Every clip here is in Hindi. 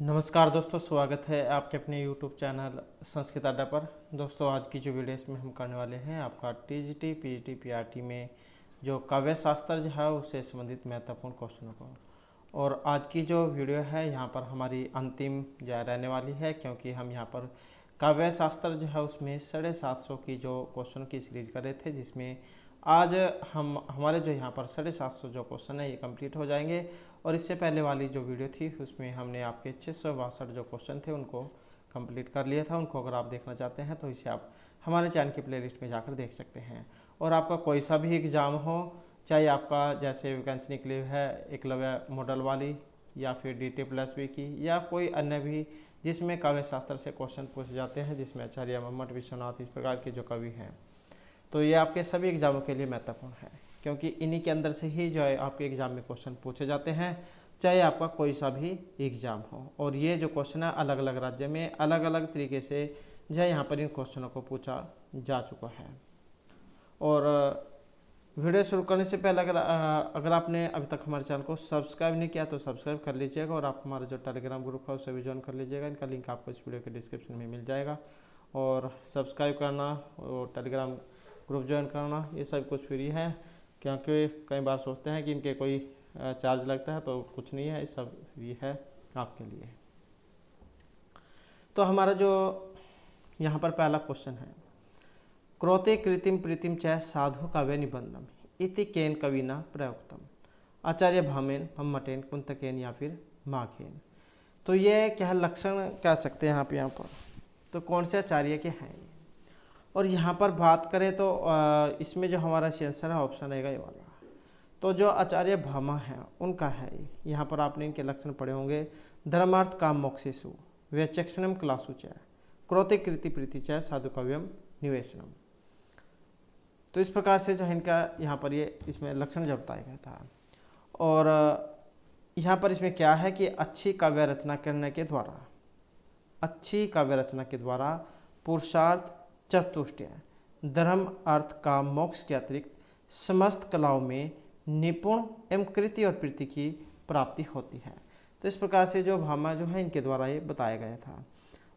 नमस्कार दोस्तों, स्वागत है आपके अपने YouTube चैनल संस्कृत अड्डा पर। दोस्तों, आज की जो वीडियो इसमें हम करने वाले हैं आपका TGT, PGT, PRT में जो काव्य शास्त्र जो है उससे संबंधित महत्वपूर्ण क्वेश्चनों को। और आज की जो वीडियो है यहाँ पर हमारी अंतिम जो रहने वाली है, क्योंकि हम यहाँ पर काव्य शास्त्र जो है उसमें 750 की जो क्वेश्चन की सीरीज कर रहे थे, जिसमें आज हम हमारे जो यहाँ पर 750 जो क्वेश्चन है ये कंप्लीट हो जाएंगे। और इससे पहले वाली जो वीडियो थी उसमें हमने आपके 662 जो क्वेश्चन थे उनको कंप्लीट कर लिया था। उनको अगर आप देखना चाहते हैं तो इसे आप हमारे चैनल की प्लेलिस्ट में जाकर देख सकते हैं। और आपका कोई सा भी एग्ज़ाम हो, चाहे आपका जैसे वैकेंसी निकली है एकलव्य मॉडल वाली या फिर DT+B की या कोई अन्य भी जिसमें काव्य शास्त्र से क्वेश्चन पूछे जाते हैं, जिसमें आचार्य मम्मट, विश्वनाथ इस प्रकार के जो कवि हैं, तो ये आपके सभी एग्जामों के लिए महत्वपूर्ण है, क्योंकि इन्हीं के अंदर से ही जो है आपके एग्जाम में क्वेश्चन पूछे जाते हैं, चाहे आपका कोई सा भी एग्जाम हो। और ये जो क्वेश्चन है अलग अलग राज्य में अलग अलग तरीके से जो है यहाँ पर इन क्वेश्चनों को पूछा जा चुका है। और वीडियो शुरू करने से पहले अगर आपने अभी तक हमारे चैनल को सब्सक्राइब नहीं किया तो सब्सक्राइब कर लीजिएगा। और आप हमारा जो टेलीग्राम ग्रुप है उसे भी ज्वाइन कर लीजिएगा। इनका लिंक आपको इस वीडियो के डिस्क्रिप्शन में मिल जाएगा। और सब्सक्राइब करना और टेलीग्राम ग्रुप ज्वाइन करना ये सब कुछ फ्री है, क्योंकि कई बार सोचते हैं कि इनके कोई चार्ज लगता है, तो कुछ नहीं है, ये सब फ्री है आपके लिए। तो हमारा जो यहाँ पर पहला क्वेश्चन है, क्रोते कृतिम प्रीतिम च साधु काव्य निबंधम इति केन कविना प्रयुक्तम, आचार्य भामेन, मम्मटेन, कुंतकेन या फिर माघेन। तो ये क्या लक्षण कह सकते हैं आप यहाँ पर, तो कौन से आचार्य के हैं। और यहाँ पर बात करें तो इसमें जो हमारा आंसर है ऑप्शन रहेगा ये वाला। तो जो आचार्य भामा है उनका है। यहाँ पर आपने इनके लक्षण पढ़े होंगे, धर्मार्थ काम मोक्षेषु व्यचक्षणम क्लासु च क्रोते कृति प्रीति च साधु काव्यम निवेशनम। तो इस प्रकार से जो है इनका यहाँ पर ये इसमें लक्षण जब बताया गया था। और यहाँ पर इसमें क्या है कि अच्छी काव्य रचना करने के द्वारा, अच्छी काव्य रचना के द्वारा पुरुषार्थ, चतुष्टय, धर्म, अर्थ, काम, मोक्ष के अतिरिक्त समस्त कलाओं में निपुण एवं कृति और प्रीति की प्राप्ति होती है। तो इस प्रकार से जो भामा जो है इनके द्वारा ये बताया गया था।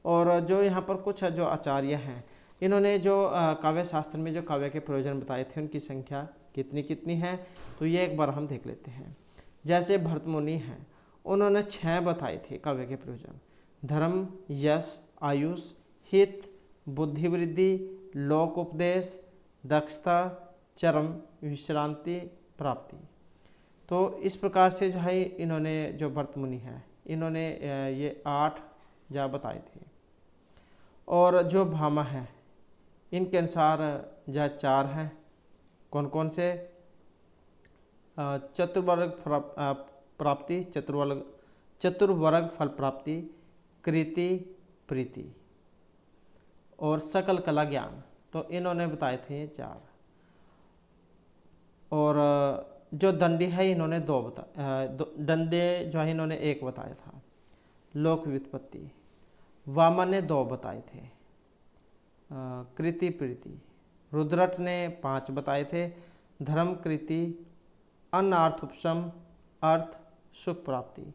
और जो यहाँ पर कुछ जो आचार्य हैं इन्होंने जो काव्य शास्त्र में जो काव्य के प्रयोजन बताए थे उनकी संख्या कितनी कितनी है, तो ये एक बार हम देख लेते हैं। जैसे भरत मुनि हैं, उन्होंने 6 बताए थे काव्य के प्रयोजन: धर्म, यश, आयुष, हित, बुद्धि वृद्धि, लोक उपदेश, दक्षता, चरम, विश्रांति, प्राप्ति। तो इस प्रकार से जो है इन्होंने जो भरत मुनि है इन्होंने ये 8 जा बताए थे। और जो भामा है इनके अनुसार जा 4 हैं। कौन कौन से? चतुर्वर्ग प्राप्ति, चतुर्वर्ग फल प्राप्ति, कृति, प्रीति और सकल कला ज्ञान। तो इन्होंने बताए थे ये 4। और जो दंडी है इन्होंने 2 डंडे जो है इन्होंने 1 बताया था। लोक व्युत्पत्ति वामन ने 2 बताए थे। कृति, प्रीति रुद्रट ने 5 बताए थे। धर्म, कृति, अन्न, अर्थ, उपशम, अर्थ, सुख प्राप्ति।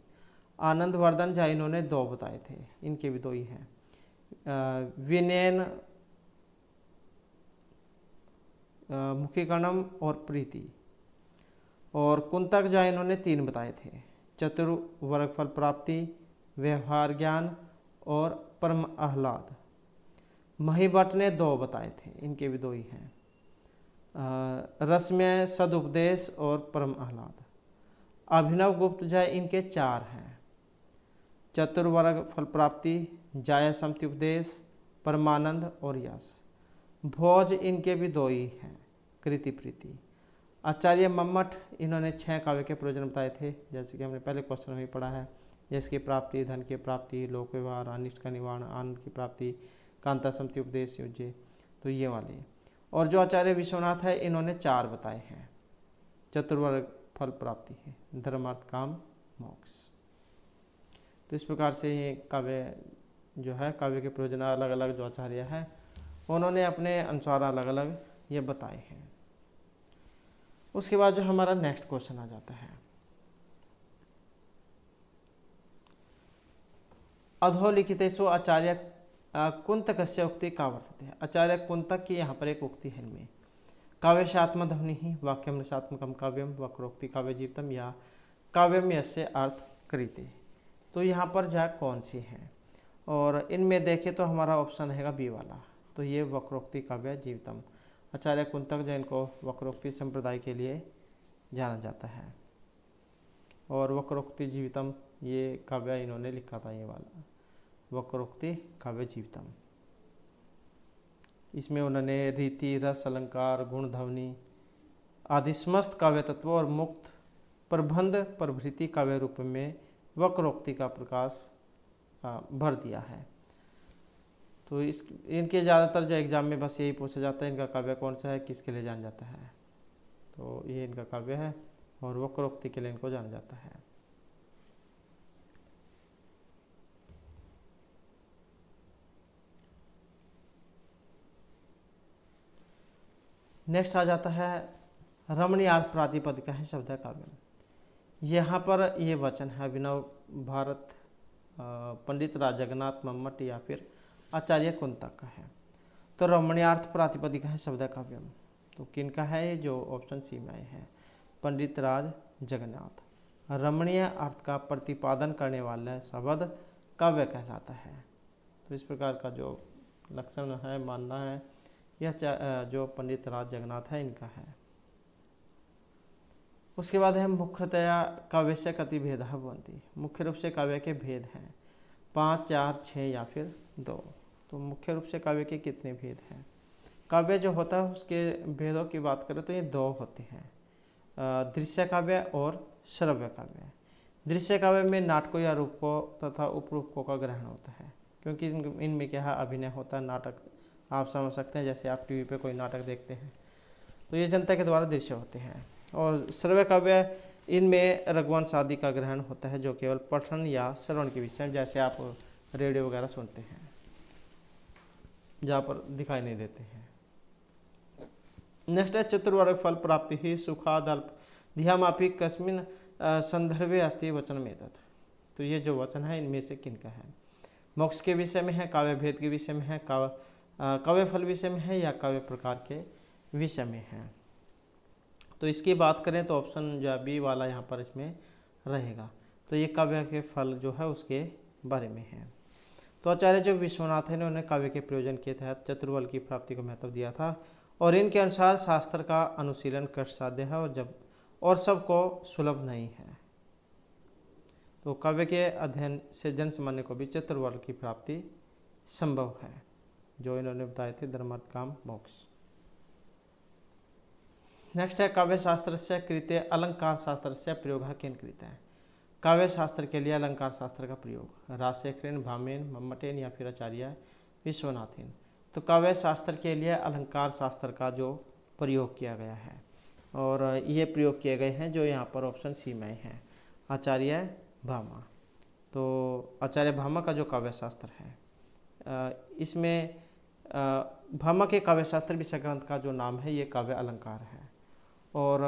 आनंदवर्धन जो इन्होंने 2 बताए थे, इनके भी 2 ही हैं। विनयन, मुखीकरणम और प्रीति। और कुंतक जो है इन्होंने 3 बताए थे: चतुर्वर्ग फल प्राप्ति, व्यवहार ज्ञान और परम आह्लाद। महिभट्ट ने 2 बताए थे, इनके भी 2 ही हैं। रसमय, सदुपदेश और परम आह्लाद। अभिनव गुप्त जो है इनके 4 हैं: चतुर्वर्ग फल प्राप्ति, जाय समति उपदेश, परमानंद और यश। भोज इनके भी 2 ही हैं: कृति, प्रीति। आचार्य मम्मट इन्होंने 6 काव्य के प्रयोजन बताए थे, जैसे कि हमने पहले क्वेश्चन में पढ़ा है: यश की प्राप्ति, धन की प्राप्ति, लोक व्यवहार, अनिष्ट का निवारण, आनंद की प्राप्ति, कांता समति उपदेश युज्य। तो ये वाले। और जो आचार्य विश्वनाथ है इन्होंने 4 बताए हैं: चतुर्वर्ग फल प्राप्ति है, धर्मार्थ, काम, मोक्ष। तो इस प्रकार से ये काव्य जो है काव्य के प्रयोजन अलग अलग जो आचार्य हैं उन्होंने अपने अनुसार अलग अलग ये बताए हैं। उसके बाद जो हमारा नेक्स्ट क्वेश्चन आ जाता है, अधोलिखितेषु आचार्य कुंतकस्य उक्ति का वर्तते। आचार्य कुंतक की यहाँ पर एक उक्ति है इनमें, काव्यशात्मध्वनि ही वाक्यम रसात्मकम काव्यम वक्रोक्ति काव्य जीवितम या काव्यम यस्य अर्थ कृते। तो यहाँ पर जा कौन सी है, और इनमें देखें तो हमारा ऑप्शन रहेगा बी वाला। तो ये वक्रोक्ति काव्य जीवितम, आचार्य कुंतक जैन को वक्रोक्ति संप्रदाय के लिए जाना जाता है, और वक्रोक्ति जीवितम ये काव्य इन्होंने लिखा था, ये वाला वक्रोक्ति काव्य जीवितम। इसमें उन्होंने रीति, रस, अलंकार, गुण, ध्वनि आदि समस्त काव्य तत्व और मुक्त प्रबंध प्रभृति काव्य रूप में वक्रोक्ति का प्रकाश भर दिया है। तो इनके ज़्यादातर जो एग्जाम में बस यही पूछा जाता है, इनका काव्य कौन सा है, किसके लिए जाना जाता है। तो ये इनका काव्य है और वक्रोक्ति के लिए इनको जाना जाता है। नेक्स्ट आ जाता है रमणीयार्थ प्रातिपदिका है शब्द काव्य। यहाँ पर ये वचन है अभिनव भारत पंडित राज जगन्नाथ मम्मट या फिर आचार्य कुंतक का है। तो रमणीयार्थ प्रातिपदिका है शब्द काव्यम, तो किनका है ये, जो ऑप्शन सी में है पंडित राज जगन्नाथ। रमणीय अर्थ का प्रतिपादन करने वाला शब्द काव्य कहलाता है। तो इस प्रकार का जो लक्षण है, मानना है, यह जो पंडित राज जगन्नाथ है इनका है। उसके बाद है मुख्यतया काव्य से कति भेद भवन्ति। मुख्य रूप से काव्य के भेद हैं 5, 4, 6 या फिर 2। तो मुख्य रूप से काव्य के कितने भेद हैं? काव्य जो होता है उसके भेदों की बात करें तो ये 2 होते हैं, दृश्य काव्य और श्रव्य काव्य। दृश्य काव्य में नाटकों या रूपकों तथा उपरूपकों का ग्रहण होता है, क्योंकि इनमें क्या है, अभिनय होता है, नाटक आप समझ सकते हैं। जैसे आप टीवी पे कोई नाटक देखते हैं तो ये जनता के द्वारा दृश्य होते हैं। और श्रव्य काव्य, इनमें रघुवंश आदि का ग्रहण होता है, जो केवल पठन या श्रवण के विषय, जैसे आप रेडियो वगैरह सुनते हैं जहाँ पर दिखाई नहीं देते हैं। नेक्स्ट है चतुर्वर्ग फल प्राप्ति ही सुखादल्प धियामापी कस्मिन संदर्भे अस्ति वचन में तत्। तो ये जो वचन है इनमें से किनका है? मोक्ष के विषय में है, काव्य भेद के विषय में है, काव्य फल विषय में है, या काव्य प्रकार के विषय में है। तो इसकी बात करें तो ऑप्शन जो बी वाला यहाँ पर इसमें रहेगा। तो ये काव्य के फल जो है उसके बारे में है। तो आचार्य जो विश्वनाथ है इन्होंने काव्य के प्रयोजन के तहत चतुर्बल की प्राप्ति को महत्व दिया था, और इनके अनुसार शास्त्र का अनुशीलन कष्ट साध्य है और सबको सुलभ नहीं है। तो काव्य के अध्ययन से जन सामान्य को भी चतुर्वर्ग की प्राप्ति संभव है, जो इन्होंने बताए थे, धर्म अर्थ काम मोक्ष। नेक्स्ट है काव्य शास्त्र से कृत्य अलंकार शास्त्र से प्रयोग किन कृत है। काव्य शास्त्र के लिए अलंकार शास्त्र का प्रयोग राजशेखरेन, भामेन, मम्मटेन या फिर आचार्य विश्वनाथेन। तो काव्य शास्त्र के लिए अलंकार शास्त्र का जो प्रयोग किया गया है, और ये प्रयोग किए गए हैं जो यहाँ पर ऑप्शन सी में है, आचार्य भामा। तो आचार्य भामा का जो काव्य शास्त्र है, इसमें भामा के काव्य शास्त्र विषय ग्रंथ का जो नाम है ये काव्य अलंकार है, और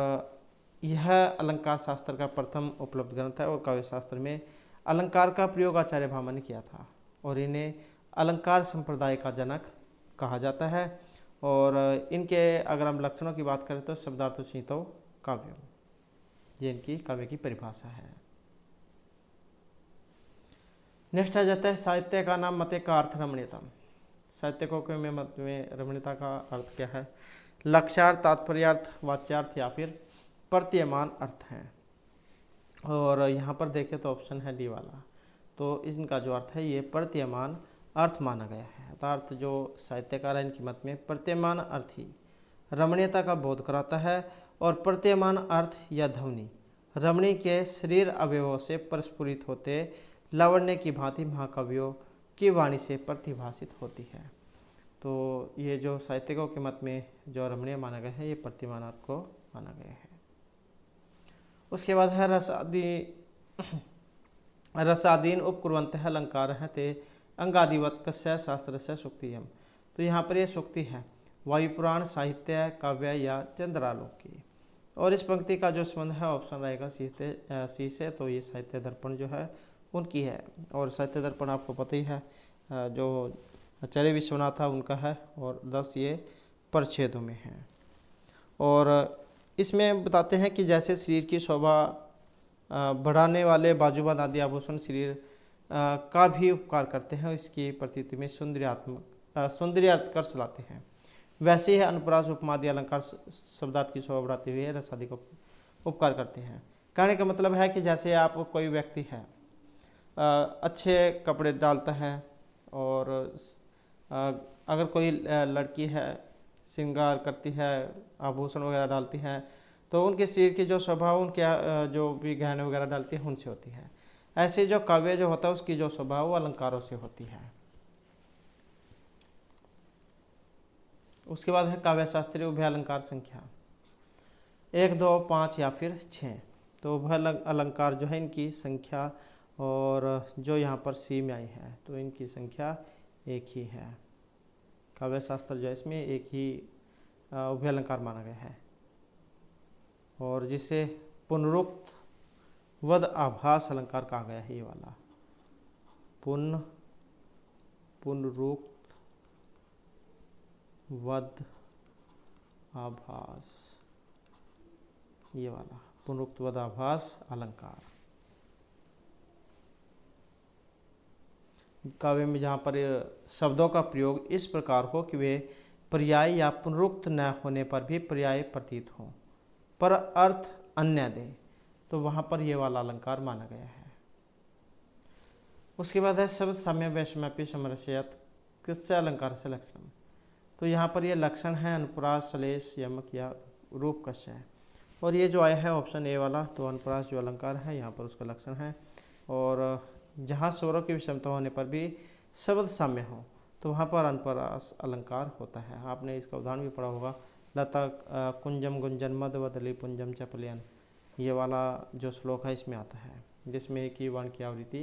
यह अलंकार शास्त्र का प्रथम उपलब्ध ग्रंथ है। और काव्य शास्त्र में अलंकार का प्रयोग आचार्य भामा ने किया था, और इन्हें अलंकार संप्रदाय का जनक कहा जाता है। और इनके अगर हम लक्षणों की बात करें तो शब्दार्थ संहितो काव्य, ये इनकी काव्य की परिभाषा है। नेक्स्ट आ जाता है साहित्य का नाम मते का अर्थ रमणीयतम। साहित्यकों के में मत में रमणीयता का अर्थ क्या है? लक्ष्यार्थ, तात्पर्यार्थ, वाच्यार्थ या फिर प्रतीयमान अर्थ है। और यहाँ पर देखें तो ऑप्शन है डी वाला। तो इनका जो अर्थ है ये प्रतीयमान अर्थ माना गया है। अर्थात जो साहित्यकार है इनकी मत में प्रतीयमान अर्थ ही रमणीयता का बोध कराता है, और प्रतीयमान अर्थ या ध्वनि रमणी के शरीर अवयवों से प्रस्फुरित होते लावण्य की भांति महाकवियों की वाणी से प्रतिभाषित होती है। तो ये जो साहित्यकों के मत में जो रमणीय माना गया है ये प्रतीयमान अर्थ को माना गया है। उसके बाद है रसादीन उपकुर्वंत है अलंकार है ते अंगादिवत कस्य शास्त्र से सूक्तियम। तो यहाँ पर ये सूक्ति है वायुपुराण, साहित्य, काव्य या चंद्रालोक की। और इस पंक्ति का जो संबंध है ऑप्शन रहेगा सी से। तो ये साहित्य दर्पण जो है उनकी है। और साहित्य दर्पण आपको पता ही है जो आचार्य विश्वनाथ था उनका है, और 10 ये परिच्छेदों में है। और इसमें बताते हैं कि जैसे शरीर की शोभा बढ़ाने वाले बाजूबंद आदि आभूषण शरीर का भी उपकार करते हैं, इसकी प्रतीति में सौंदर्यात्कर्ष लाते हैं, वैसे ही अनुप्रास उपमा आदि अलंकार शब्दार्थ की शोभा बढ़ाते हुए रस आदि को उपकार करते हैं। कहने का मतलब है कि जैसे आप कोई व्यक्ति है अच्छे कपड़े डालता है, और अगर कोई लड़की है श्रृंगार करती है, आभूषण वगैरह डालती है, तो उनके शरीर की जो शोभा उनके जो भी गहने वगैरह डालती है उनसे होती है। ऐसे जो काव्य जो होता है उसकी जो शोभा वो अलंकारों से होती है। उसके बाद है काव्य शास्त्रीय उभय अलंकार संख्या 1, 2, 5 या फिर 6। तो उभय अलंकार जो है इनकी संख्या, और जो यहाँ पर सी में आई है तो इनकी संख्या एक ही है। काव्य शास्त्र जो है इसमें एक ही उभय अलंकार माना गया है, और जिसे पुनरुक्त वद आभास अलंकार कहा गया है। ये वाला पुनरुक्त वद आभास, ये वाला पुनरुक्त वद आभास अलंकार। काव्य में जहाँ पर शब्दों का प्रयोग इस प्रकार हो कि वे पर्याय या पुनरुक्त न होने पर भी पर्याय प्रतीत हो पर अर्थ अन्य दे, तो वहाँ पर ये वाला अलंकार माना गया है। उसके बाद है शब्द साम्य वैषम्यपि समरसयत कृत्य अलंकार से लक्षण। तो यहाँ पर ये लक्षण है अनुप्रास, श्लेष, यमक या रूप कस्य है। और ये जो आया है ऑप्शन ए वाला, तो अनुप्रास जो अलंकार है यहाँ पर उसका लक्षण है। और जहाँ स्वरों की विषमता होने पर भी शब्द साम्य हो तो वहाँ पर अनुप्रास अलंकार होता है। आपने इसका उदाहरण भी पढ़ा होगा, लता कुंजम गुंजन मद वदली पुंजम चपलियन, ये वाला जो श्लोक है इसमें आता है, जिसमें एक ही वर्ण की आवृत्ति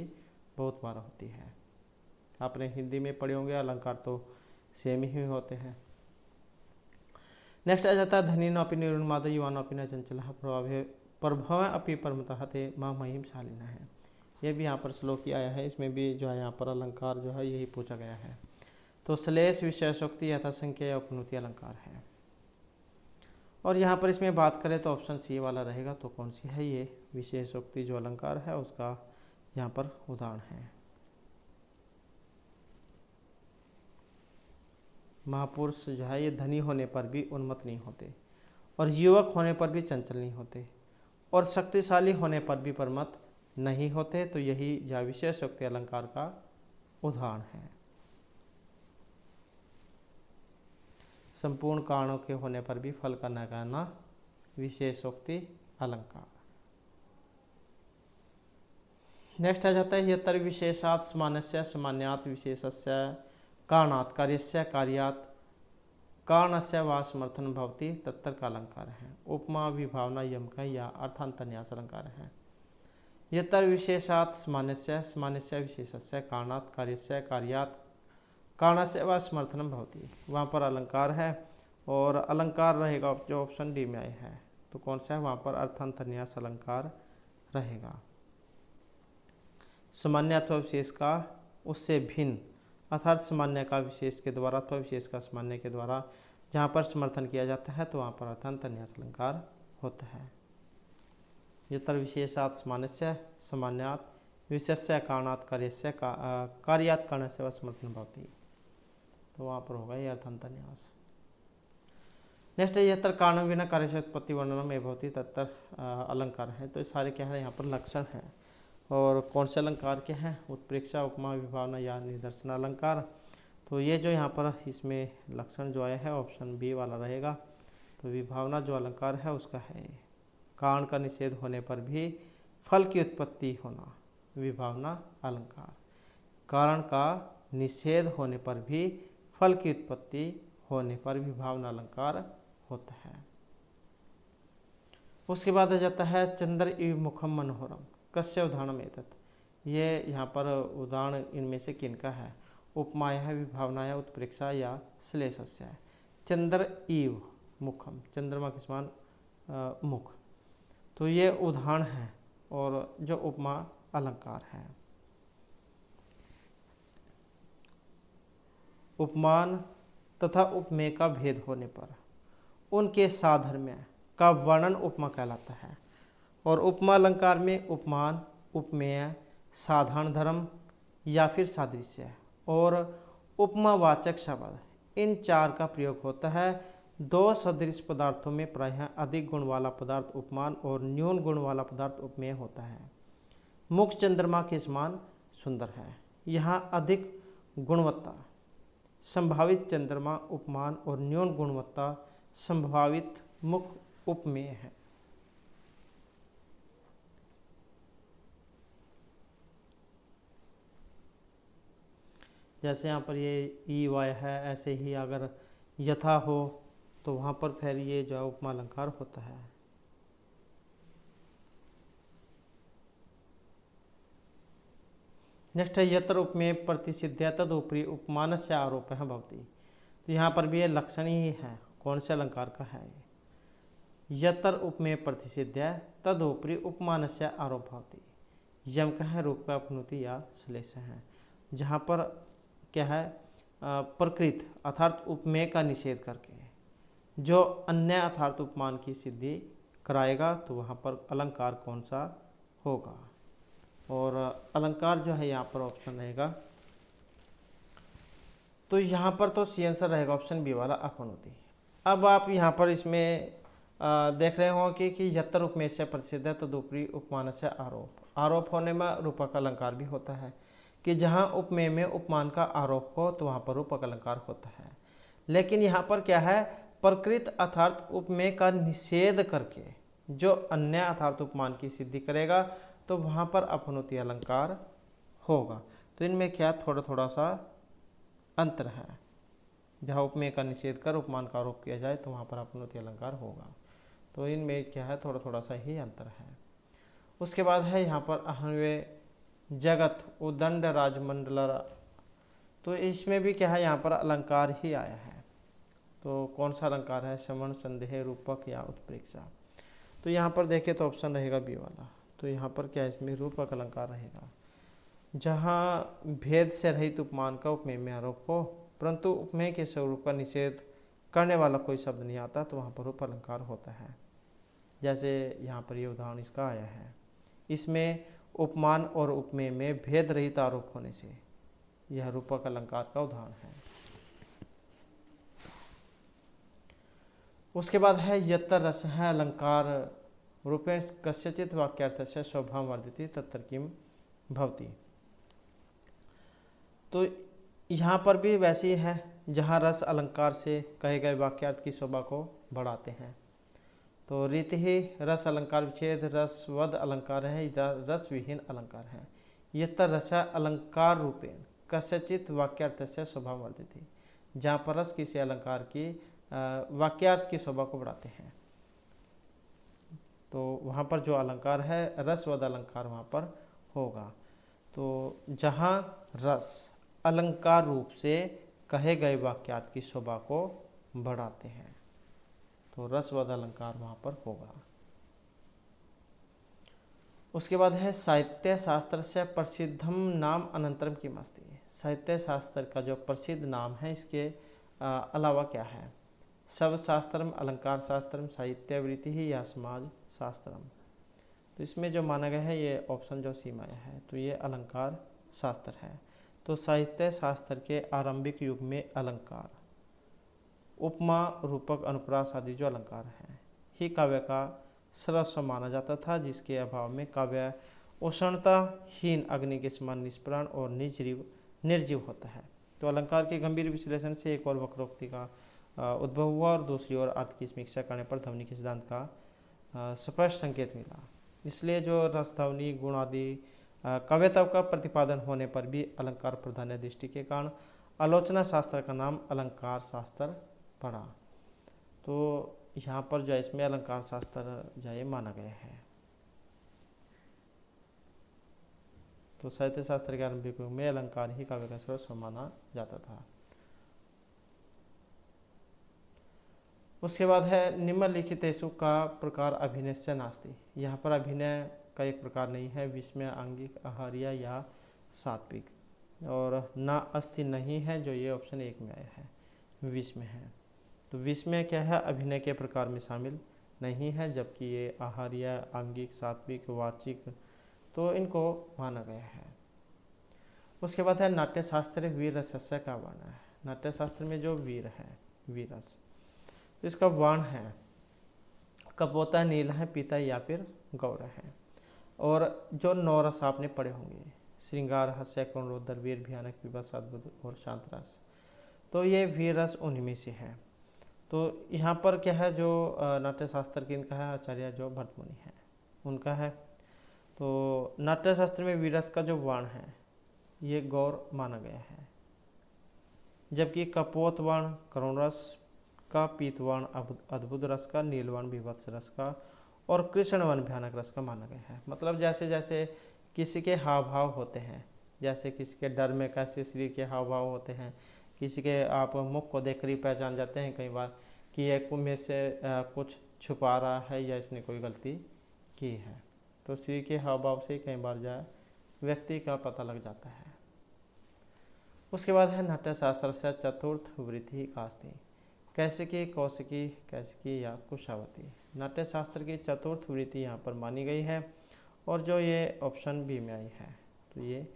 बहुत बार होती है। आपने हिंदी में पढ़े होंगे, अलंकार तो सेम ही होते हैं। नेक्स्ट आ जाता है धनी नपि निरुन्माद युवान अपि न चंचल प्रभव अपि परमतः ते माँ महिम शालिना है। ये भी यहाँ पर श्लोक ही आया है, इसमें भी जो है यहाँ पर अलंकार जो है यही पूछा गया है। तो श्लेष विशेषोक्ति यथासंख्या या उपनुति अलंकार है। और यहाँ पर इसमें बात करें तो ऑप्शन सी वाला रहेगा। तो कौन सी है ये विशेषोक्ति जो अलंकार है उसका यहाँ पर उदाहरण है। महापुरुष जो है ये धनी होने पर भी उन्मत्त नहीं होते, और युवक होने पर भी चंचल नहीं होते, और शक्तिशाली होने पर भी परमत नहीं होते। तो यही यह विशेषोक्ति अलंकार का उदाहरण है। संपूर्ण कारणों के होने पर भी फल का न कहना विशेषोक्ति अलंकार। नेक्स्ट आ जाता है यतर विशेषात् सामान्यस्य सामान्यात् विशेषस्य कारणात् कार्यस्य कार्यात् कारणस्य वा समर्थन भवति तत्तर का अलंकार है। उपमा, विभावना, यमक या अर्थांतन्यास अलंकार है। यतर विशेषात् सामान्यस्य सामान्यस्य विशेषस्य कारणात् कार्यस्य कार्यात् कारणस्य वा समर्थन भवति, वहाँ पर अलंकार है, और अलंकार रहेगा जो ऑप्शन डी में आए है। तो कौन सा है वहाँ पर अर्थांतन्यास अलंकार रहेगा। सामान्य अथवा विशेष का उससे भिन्न अर्थात सामान्य का विशेष के द्वारा अथवा विशेष का सामान्य के द्वारा जहाँ पर समर्थन किया जाता है तो वहाँ पर अर्थांतन्यास अलंकार होता है। यतर विशेषात् सामान्यस्य सामान्यात् विशेषस्य कारणात् कार्यस्य कार्यात् कारणस्य वा समर्थन भवति, तो वहाँ पर होगा ये अर्थांतन्यास। नेक्स्ट है यतर कारण विना कार्य से उत्पत्ति वर्णनम में भवति तत्तर अलंकार है। तो ये सारे क्या है यहाँ पर लक्षण है। और कौन से अलंकार के हैं, उत्प्रेक्षा, उपमा, विभावना या निदर्शन अलंकार। तो ये जो यहाँ पर इसमें लक्षण जो आया है ऑप्शन बी वाला रहेगा। तो विभावना जो अलंकार है उसका है कारण का निषेध होने पर भी फल की उत्पत्ति होना, विभावना अलंकार। कारण का निषेध होने पर भी फल की उत्पत्ति होने पर विभावना अलंकार होता है। उसके बाद आ जाता है चंद्र इव मुखम मनोहरम कस्य उदाहरणम एतत्। ये यहाँ पर उदाहरण इनमें से किनका है, उपमाया है, विभावनाया, उत्प्रेक्षा या श्लेषस्य है। चंद्र इव मुखम, चंद्रमा के समान मुख, तो ये उदाहरण है और जो उपमा अलंकार है। उपमान तथा उपमेय का भेद होने पर उनके साधर्म्य का वर्णन उपमा कहलाता है। और उपमा अलंकार में उपमान, उपमेय, साधारण धर्म या फिर सादृश्य और उपमावाचक शब्द, इन चार का प्रयोग होता है। दो सदृश पदार्थों में प्रायः अधिक गुण वाला पदार्थ उपमान और न्यून गुण वाला पदार्थ उपमेय होता है। मुख चंद्रमा के समान सुंदर है, यहाँ अधिक गुणवत्ता संभावित चंद्रमा उपमान और न्यून गुणवत्ता संभावित मुख उपमेय है। जैसे यहाँ पर ये ई वाय है, ऐसे ही अगर यथा हो तो वहाँ पर फिर ये जो उपमा अलंकार होता है। नेक्स्ट है यत्र उपमेय प्रतिसिद्ध्या तदुपरि उपमानस्य आरोप है भवति। तो यहाँ पर भी ये लक्षण ही है, कौन से अलंकार का है ये। यत्र उपमेय प्रतिसिद्ध्या तदुपरि उपमानस्य आरोप भवति। यम का है रूप का अपनुति या श्लेष है, जहाँ पर क्या है प्रकृत अर्थात उपमेय का निषेध करके जो अन्य अर्थात उपमान की सिद्धि कराएगा, तो वहाँ पर अलंकार कौन सा होगा। और अलंकार जो है यहाँ पर ऑप्शन रहेगा, तो यहाँ पर तो सी आंसर रहेगा ऑप्शन बी वाला अपनुति। अब आप यहाँ पर इसमें देख रहे हो कि यत्र उपमेय से प्रतिसिद्ध तदुपरि उपमान से आरोप होने में रूपक अलंकार भी होता है, कि जहाँ उपमेय में उपमान का आरोप हो तो वहाँ पर रूपक अलंकार होता है। लेकिन यहाँ पर क्या है, प्रकृत अर्थात उपमेय का निषेध करके जो अन्य अर्थात उपमान की सिद्धि करेगा, तो वहाँ पर अपनुति अलंकार होगा। तो इनमें क्या थोड़ा थोड़ा सा अंतर है। जहाँ उपमेय का निषेध कर उपमान का आरोप किया जाए तो वहाँ पर अपनुति अलंकार होगा। तो इनमें क्या है, थोड़ा थोड़ा सा ही अंतर है। उसके बाद है यहाँ पर अहन्वय जगत उदंड राजमंडल। तो इसमें भी क्या है, यहाँ पर अलंकार ही आया है। तो कौन सा अलंकार है, श्रवण, संदेह, रूपक या उत्प्रेक्षा। तो यहाँ पर देखें तो ऑप्शन रहेगा बी वाला। तो यहाँ पर क्या है, इसमें रूपक अलंकार रहेगा। जहाँ भेद से रहित उपमान का उपमेय में आरोप हो परंतु उपमेय के स्वरूप का निषेध करने वाला कोई शब्द नहीं आता, तो वहाँ पर रूप अलंकार होता है। जैसे यहाँ पर ये उदाहरण इसका आया है, इसमें उपमान और उपमेय में भेद रहित आरोप होने से यह रूपक अलंकार का उदाहरण है। उसके बाद है यत्र रस है अलंकार रूपेण कस्यचित् वाक्यार्थस्य स्वभाव वर्धिति तत्र किम भवति। तो यहाँ पर भी वैसे ही है, जहाँ रस अलंकार से कहे गए वाक्यार्थ की शोभा को बढ़ाते हैं। तो रीति ही रस अलंकार विच्छेद रसवद अलंकार है, रस विहीन अलंकार है। यत्र रस अलंकार रूपेण कस्यचित् वाक्यार्थस्य स्वभाव वर्धिति, जहाँ पर रस किसी अलंकार की वाक्यार्थ की शोभा को बढ़ाते हैं, तो वहाँ पर जो अलंकार है रसवद अलंकार वहाँ पर होगा। तो जहाँ रस अलंकार रूप से कहे गए वाक्यार्थ की शोभा को बढ़ाते हैं, तो रसवद अलंकार वहाँ पर होगा। उसके बाद है साहित्य शास्त्र से प्रसिद्धम नाम अनंतरम किम अस्ति। साहित्य शास्त्र का जो प्रसिद्ध नाम है, इसके अलावा क्या है। शब्द शास्त्रम, अलंकार शास्त्रम, साहित्य वृत्ति ही या समाज शास्त्रम। तो इसमें जो माना गया है ये ऑप्शन जो सी में आया है, तो ये अलंकार शास्त्र है। तो साहित्य शास्त्र के आरंभिक युग में अलंकार उपमा, रूपक, अनुप्रास आदि जो अलंकार हैं ही काव्य का सर्वस्व माना जाता था, जिसके अभाव में काव्य उष्णताहीन अग्नि के समान निष्प्राण और निर्जीव होता है। तो अलंकार के गंभीर विश्लेषण से एक और वक्रोक्ति का उद्भव हुआ और दूसरी ओर अर्थ की समीक्षा करने पर ध्वनि के सिद्धांत का स्पष्ट संकेत मिला। इसलिए जो रस, ध्वनि, गुण आदि कव्यता का प्रतिपादन होने पर भी अलंकार प्राधान्य दृष्टि के कारण आलोचना शास्त्र का नाम अलंकार शास्त्र पड़ा। तो यहाँ पर जो है इसमें अलंकार शास्त्र जो है माना गया है। तो साहित्य शास्त्र के आरंभिक युग में अलंकार ही काव्य का सर्वस्व माना जाता था। उसके बाद है निम्नलिखितेषु का प्रकार अभिनय से नास्ति। यहाँ पर अभिनय का एक प्रकार नहीं है, विस्मय, आंगिक, आहार्य या सात्विक। और ना अस्थि नहीं है, जो ये ऑप्शन 1 में आया है, विष में है। तो विष में क्या है, अभिनय के प्रकार में शामिल नहीं है, जबकि ये आहार्य, आंगिक, सात्विक, वाचिक, तो इनको माना गया है। उसके बाद है नाट्यशास्त्र वीर रसस्य का वर्ण है। नाट्यशास्त्र में जो वीर है, वीर रस, तो इसका वर्ण है कपोता, नील है, पीता या फिर गौर है। और जो 9 रस आपने पढ़े होंगे, श्रृंगार, हास्य, करुण, रौद्र, वीर, भयानक, विभत्स, अद्भुत और शांत रस, तो ये वीर रस उन्हीं में से है। तो यहाँ पर क्या है, जो नाट्यशास्त्र की इनका है आचार्य जो भरतमुनि है उनका है। तो नाट्यशास्त्र में वीरस का जो वर्ण है ये गौर माना गया है, जबकि कपोत वर्ण करुण रस का, पीत वर्ण अद्भुत रस का, नील वर्ण विभत्स रस का और कृष्ण वर्ण भयानक रस का माना गया है। मतलब जैसे जैसे किसी के हाव भाव होते हैं, जैसे किसी के डर में कैसे शरीर के हाव भाव होते हैं, किसी के आप मुख को देखकर ही पहचान जाते हैं कई बार कि ये में से कुछ छुपा रहा है या इसने कोई गलती की है। तो शरीर के हाव भाव से कई बार जो है व्यक्ति का पता लग जाता है। उसके बाद है नाट्यशास्त्र से चतुर्थ वृत्ति कास्ती, कैसिकी, कौशिकी, कैसिकी या कुशावती। नाट्यशास्त्र की चतुर्थ वृत्ति यहाँ पर मानी गई है और जो ये ऑप्शन बी में आई है तो ये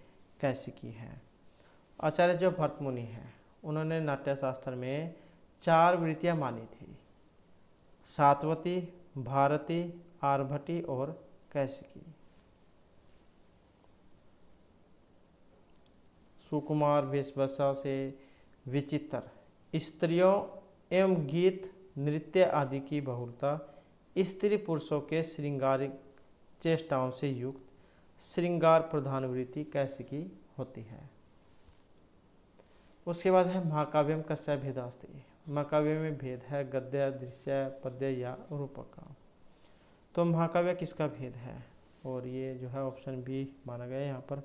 कैसिकी है। आचार्य जो भरतमुनि हैं उन्होंने नाट्यशास्त्र में 4 वृत्तियाँ मानी थी, सातवती, भारती, आर्भटी और कैसिकी। सुकुमार वेशभूषा से विचित्र, स्त्रियों एवं गीत नृत्य आदि की बहुलता, स्त्री पुरुषों के श्रृंगारिक चेष्टाओं से युक्त श्रृंगार प्रधान वृत्ति कैसिकी होती है। उसके बाद है महाकाव्यम कस्य भेदास्ति। महाकाव्य में भेद है गद्य, दृश्य, पद्य या रूपक का। तो महाकाव्य किसका भेद है, और ये जो है ऑप्शन बी माना गया है। यहाँ पर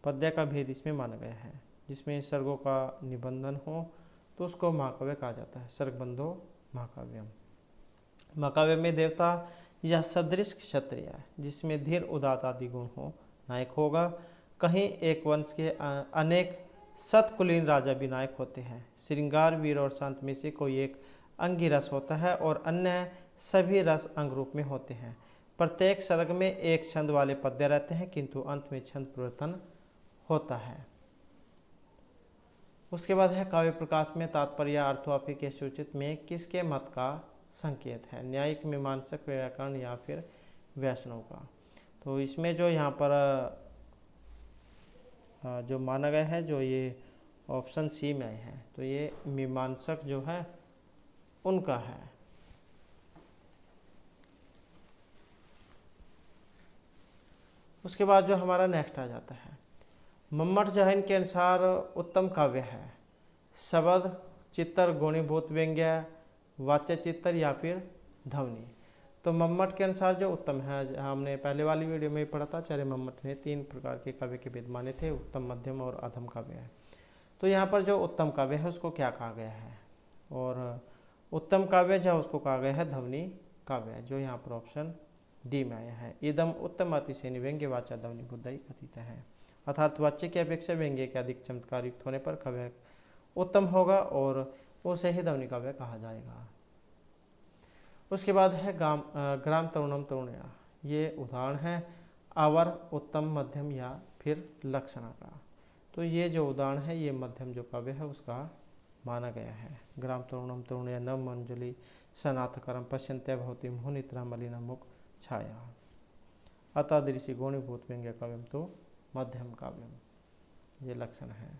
पद्य का भेद इसमें माना गया है, जिसमें सर्गों का निबंधन हो तो उसको महाकाव्य कहा जाता है, सर्गबंधो महाकाव्यम। महाकाव्य में देवता या सदृश क्षत्रिय जिसमें धीर, उदात आदि गुण हो नायक होगा। कहीं एक वंश के अनेक सतकुलीन राजा भी नायक होते हैं। श्रृंगार, वीर और शांत में से कोई एक अंगी रस होता है और अन्य सभी रस अंग रूप में होते हैं। प्रत्येक सर्ग में एक छंद वाले पद्य रहते हैं, किंतु अंत में छंद परिवर्तन होता है। उसके बाद है काव्य प्रकाश में तात्पर्य अर्थवापी के सूचित में किसके मत का संकेत है, न्यायिक, मीमांसक, व्याकरण या फिर वैष्णव का। तो इसमें जो यहाँ पर जो माना गया है, जो ये ऑप्शन सी में आए हैं, तो ये मीमांसक जो है उनका है। उसके बाद जो हमारा नेक्स्ट आ जाता है, मम्मट जैन के अनुसार उत्तम काव्य है शब्द, चित्तर, गुणीभूत व्यंग्य, वाच्य चित्तर या फिर ध्वनि। तो मम्मट के अनुसार जो उत्तम है, हमने पहले वाली वीडियो में पढ़ा था, आचार्य मम्मट ने 3 प्रकार के काव्य के भेद माने थे, उत्तम, मध्यम और अधम काव्य है। तो यहाँ पर जो उत्तम काव्य है उसको क्या कहा गया है, और उत्तम काव्य जो उसको कहा गया है ध्वनि काव्य, जो यहाँ पर ऑप्शन डी में आया है। इदम उत्तम अतिशय व्यंग्य वाचा ध्वनि बुद्धि कथित है, अर्थात वाच्य की अपेक्षा व्यंग्य के अधिक चमत्कार युक्त होने पर काव्य उत्तम होगा और उसे ही ध्वनि काव्य कहा जाएगा। उसके बाद है ग्राम तरुणम तरुणया, ये उदाहरण है आवर, उत्तम, मध्यम या फिर लक्षणा का। तो ये जो उदाहरण है ये मध्यम जो काव्य है उसका माना गया है। ग्राम तरुणम तरुणया नव मंजलि सनाथकरम पश्यन्त्य भवती मुहुनित्रा मलिना मुख छाया, अतादृशी गुणीभूत व्यंग्य काव्यम तो मध्यम काव्यम, ये लक्षण है।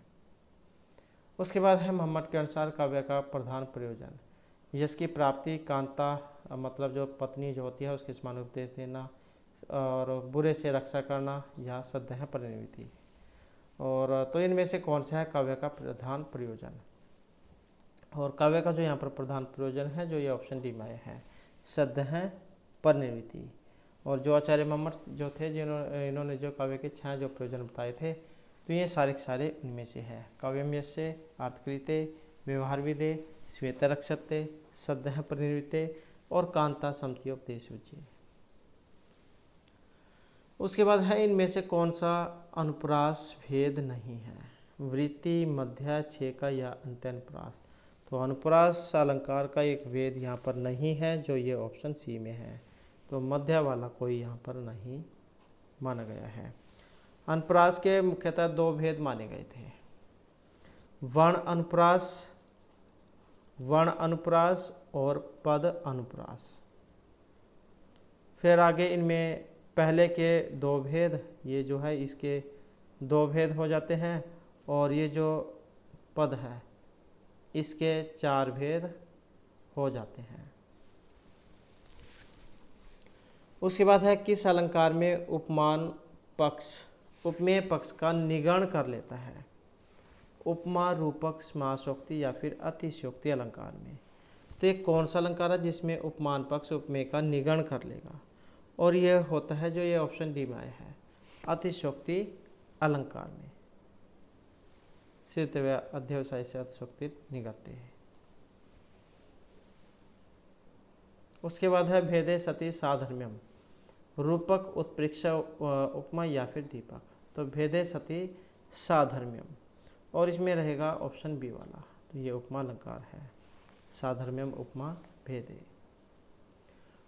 उसके बाद है मम्मट के अनुसार काव्य का प्रधान प्रयोजन यश की प्राप्ति, कांता मतलब जो पत्नी जो होती है उसके समान उपदेश देना, और बुरे से रक्षा करना, या सद्य है परिणति। और तो इनमें से कौन सा है काव्य का प्रधान प्रयोजन, और काव्य का जो यहाँ पर प्रधान प्रयोजन है जो ये ऑप्शन डी में है, सद्य है परिणति। और जो आचार्य मम्मट जो थे इन्होंने जो काव्य के 6 जो प्रयोजन बताए थे, तो ये सारे के सारे उनमें से है। काव्यम यस्य अर्थकृते, व्यवहार विदे, श्वेत रक्षते, सद्य परिणृते और कांता समत्योपदेश। उसके बाद है इनमें से कौन सा अनुप्रास भेद नहीं है, वृत्ति, मध्य, छेका या अंत्यनुप्रास। तो अनुप्रास अलंकार का एक भेद यहाँ पर नहीं है, जो ये ऑप्शन सी में है। तो मध्य वाला कोई यहाँ पर नहीं माना गया है। अनुप्रास के मुख्यतः दो भेद माने गए थे, वर्ण अनुप्रास और पद अनुप्रास। फिर आगे इनमें पहले के दो भेद, ये जो है इसके दो भेद हो जाते हैं, और ये जो पद है इसके चार भेद हो जाते हैं। उसके बाद है किस अलंकार में उपमेय पक्ष का निगण कर लेता है। उपमा, रूपक, समासोक्ति या फिर अतिशयोक्ति अलंकार में। तो एक कौन सा अलंकार है जिसमें उपमान पक्ष उपमेय का निगण कर लेगा, और यह होता है जो ये ऑप्शन डी में आया है, अतिशयोक्ति अलंकार में। सिद्ध व अध्यवसाय से अतिशयोक्ति निगलते हैं। उसके बाद है भेदे सती साधर्म्यम, रूपक, उत्प्रेक्षा, उपमा या फिर दीपक। तो भेदे सती साधर्म्यम, और इसमें रहेगा ऑप्शन बी वाला। तो ये उपमा अलंकार है, साधर्म्यम उपमा भेदे।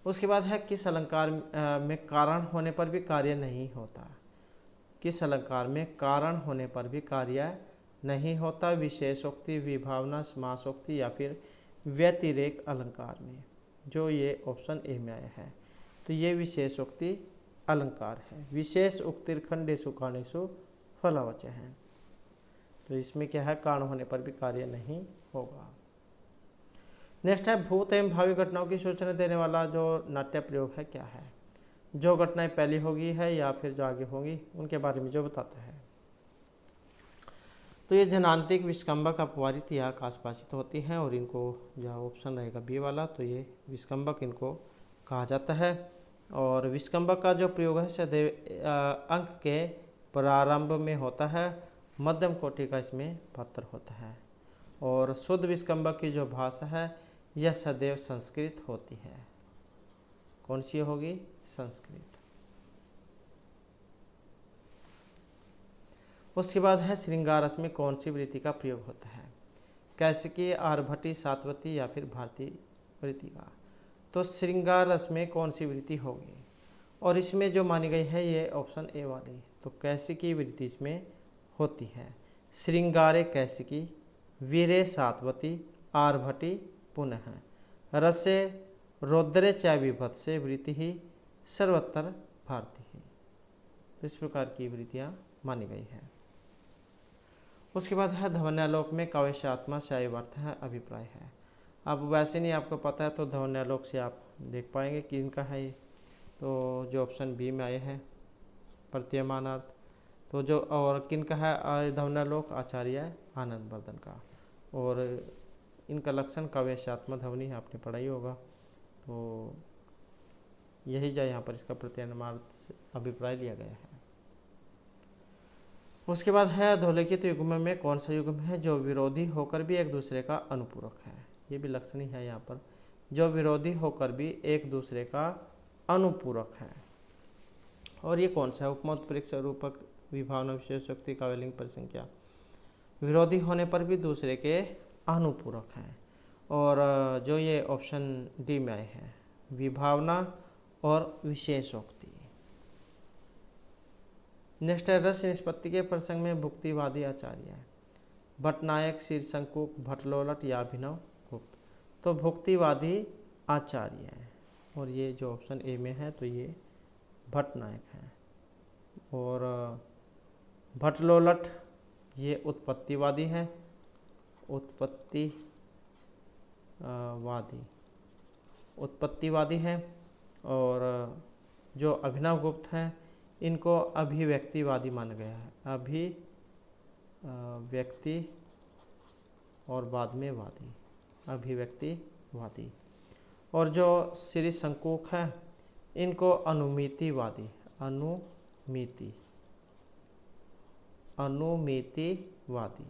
उसके बाद है किस अलंकार में कारण होने पर भी कार्य नहीं होता। किस अलंकार में कारण होने पर भी कार्य नहीं होता। विशेषोक्ति, विभावना, समासोक्ति या फिर व्यतिरेक अलंकार में। जो ये ऑप्शन ए में आया है, तो ये विशेषोक्ति अलंकार है। विशेष उक्तिर्खंडेषु कारणेषु फलवाच्य है। तो इसमें क्या है, कारण होने पर भी कार्य नहीं होगा। नेक्स्ट है भूत एवं भावी घटनाओं की सूचना देने वाला जो नाट्य प्रयोग है क्या है। जो घटनाएं पहले होगी है या फिर जो आगे होंगी उनके बारे में जो बताता है। तो ये जनांतिक, विस्कंबक, अपवारित या आकाशभाषित होती हैं, और इनको जो ऑप्शन रहेगा बी वाला, तो ये विस्कंबक इनको कहा जाता है। और विस्कंबक का जो प्रयोग है सदैव अंक के प्रारंभ में होता है, मध्यम कोटि का इसमें पात्र होता है। और शुद्ध विस्कंबक की जो भाषा है यह सदैव संस्कृत होती है। कौन सी होगी, संस्कृत। उसके बाद है श्रृंगार रस में कौन सी वृत्ति का प्रयोग होता है। कैसिकी, आर्भटी, सातवती या फिर भारतीय वृत्ति का। तो श्रृंगार रस में कौन सी वृत्ति होगी, और इसमें जो मानी गई है ये ऑप्शन ए वाली। तो कैसिकी वृत्ति इसमें होती है। श्रृंगारे कैसिकी, वीरे सातवती, आर्भटी पुनः, रसे रौद्रे च विभत्से वृत्ति ही सर्वत्र भारती ही। इस प्रकार की वृत्तियाँ मानी गई है। उसके बाद है ध्वन्यालोक में काव्यात्मा से अर्थ है, अभिप्राय है। अब वैसे नहीं आपको पता है तो ध्वन्यालोक से आप देख पाएंगे कि इनका है ये। तो जो ऑप्शन बी में आए हैं प्रतीयमान अर्थ, तो जो और किन का है ध्वन्यालोक, आचार्य आनंद वर्धन का। और इनका लक्षण काव्यात्मा ध्वनि आपने पढ़ा ही होगा। तो यही जाए यहाँ पर इसका प्रतीयमान अभिप्राय लिया गया है। उसके बाद है अधोलिखित युग्म में कौन सा युग्म है जो विरोधी होकर भी एक दूसरे का अनुपूरक है। ये भी लक्षण ही है यहाँ पर, जो विरोधी होकर भी एक दूसरे का अनुपूरक है। और ये कौन सा है, उपमा, उत्प्रेक्षा, रूपक, विभावना, विशेषोक्ति, काव्यलिंग, परिसंख्या। विरोधी होने पर भी दूसरे के अनुपूरक हैं, और जो ये ऑप्शन डी में आए हैं, विभावना और विशेषोक्ति। नेक्स्ट है रस निष्पत्ति के प्रसंग में भुक्तिवादी आचार्य है। भट्टनायक, शीर्षंकुक, भट्टलोलट या अभिनव गुप्त। तो भुक्तिवादी आचार्य है, और ये जो ऑप्शन ए में है तो ये भट्टनायक है। और भट्टलोलट ये उत्पत्तिवादी हैं, उत्पत्तिवादी हैं। और जो अभिनव गुप्त हैं इनको अभिव्यक्तिवादी माना गया है, अभिव्यक्ति और बाद में वादी, अभिव्यक्तिवादी। और जो श्री शंकुक है इनको अनुमितिवादी, अनुमितिवादी।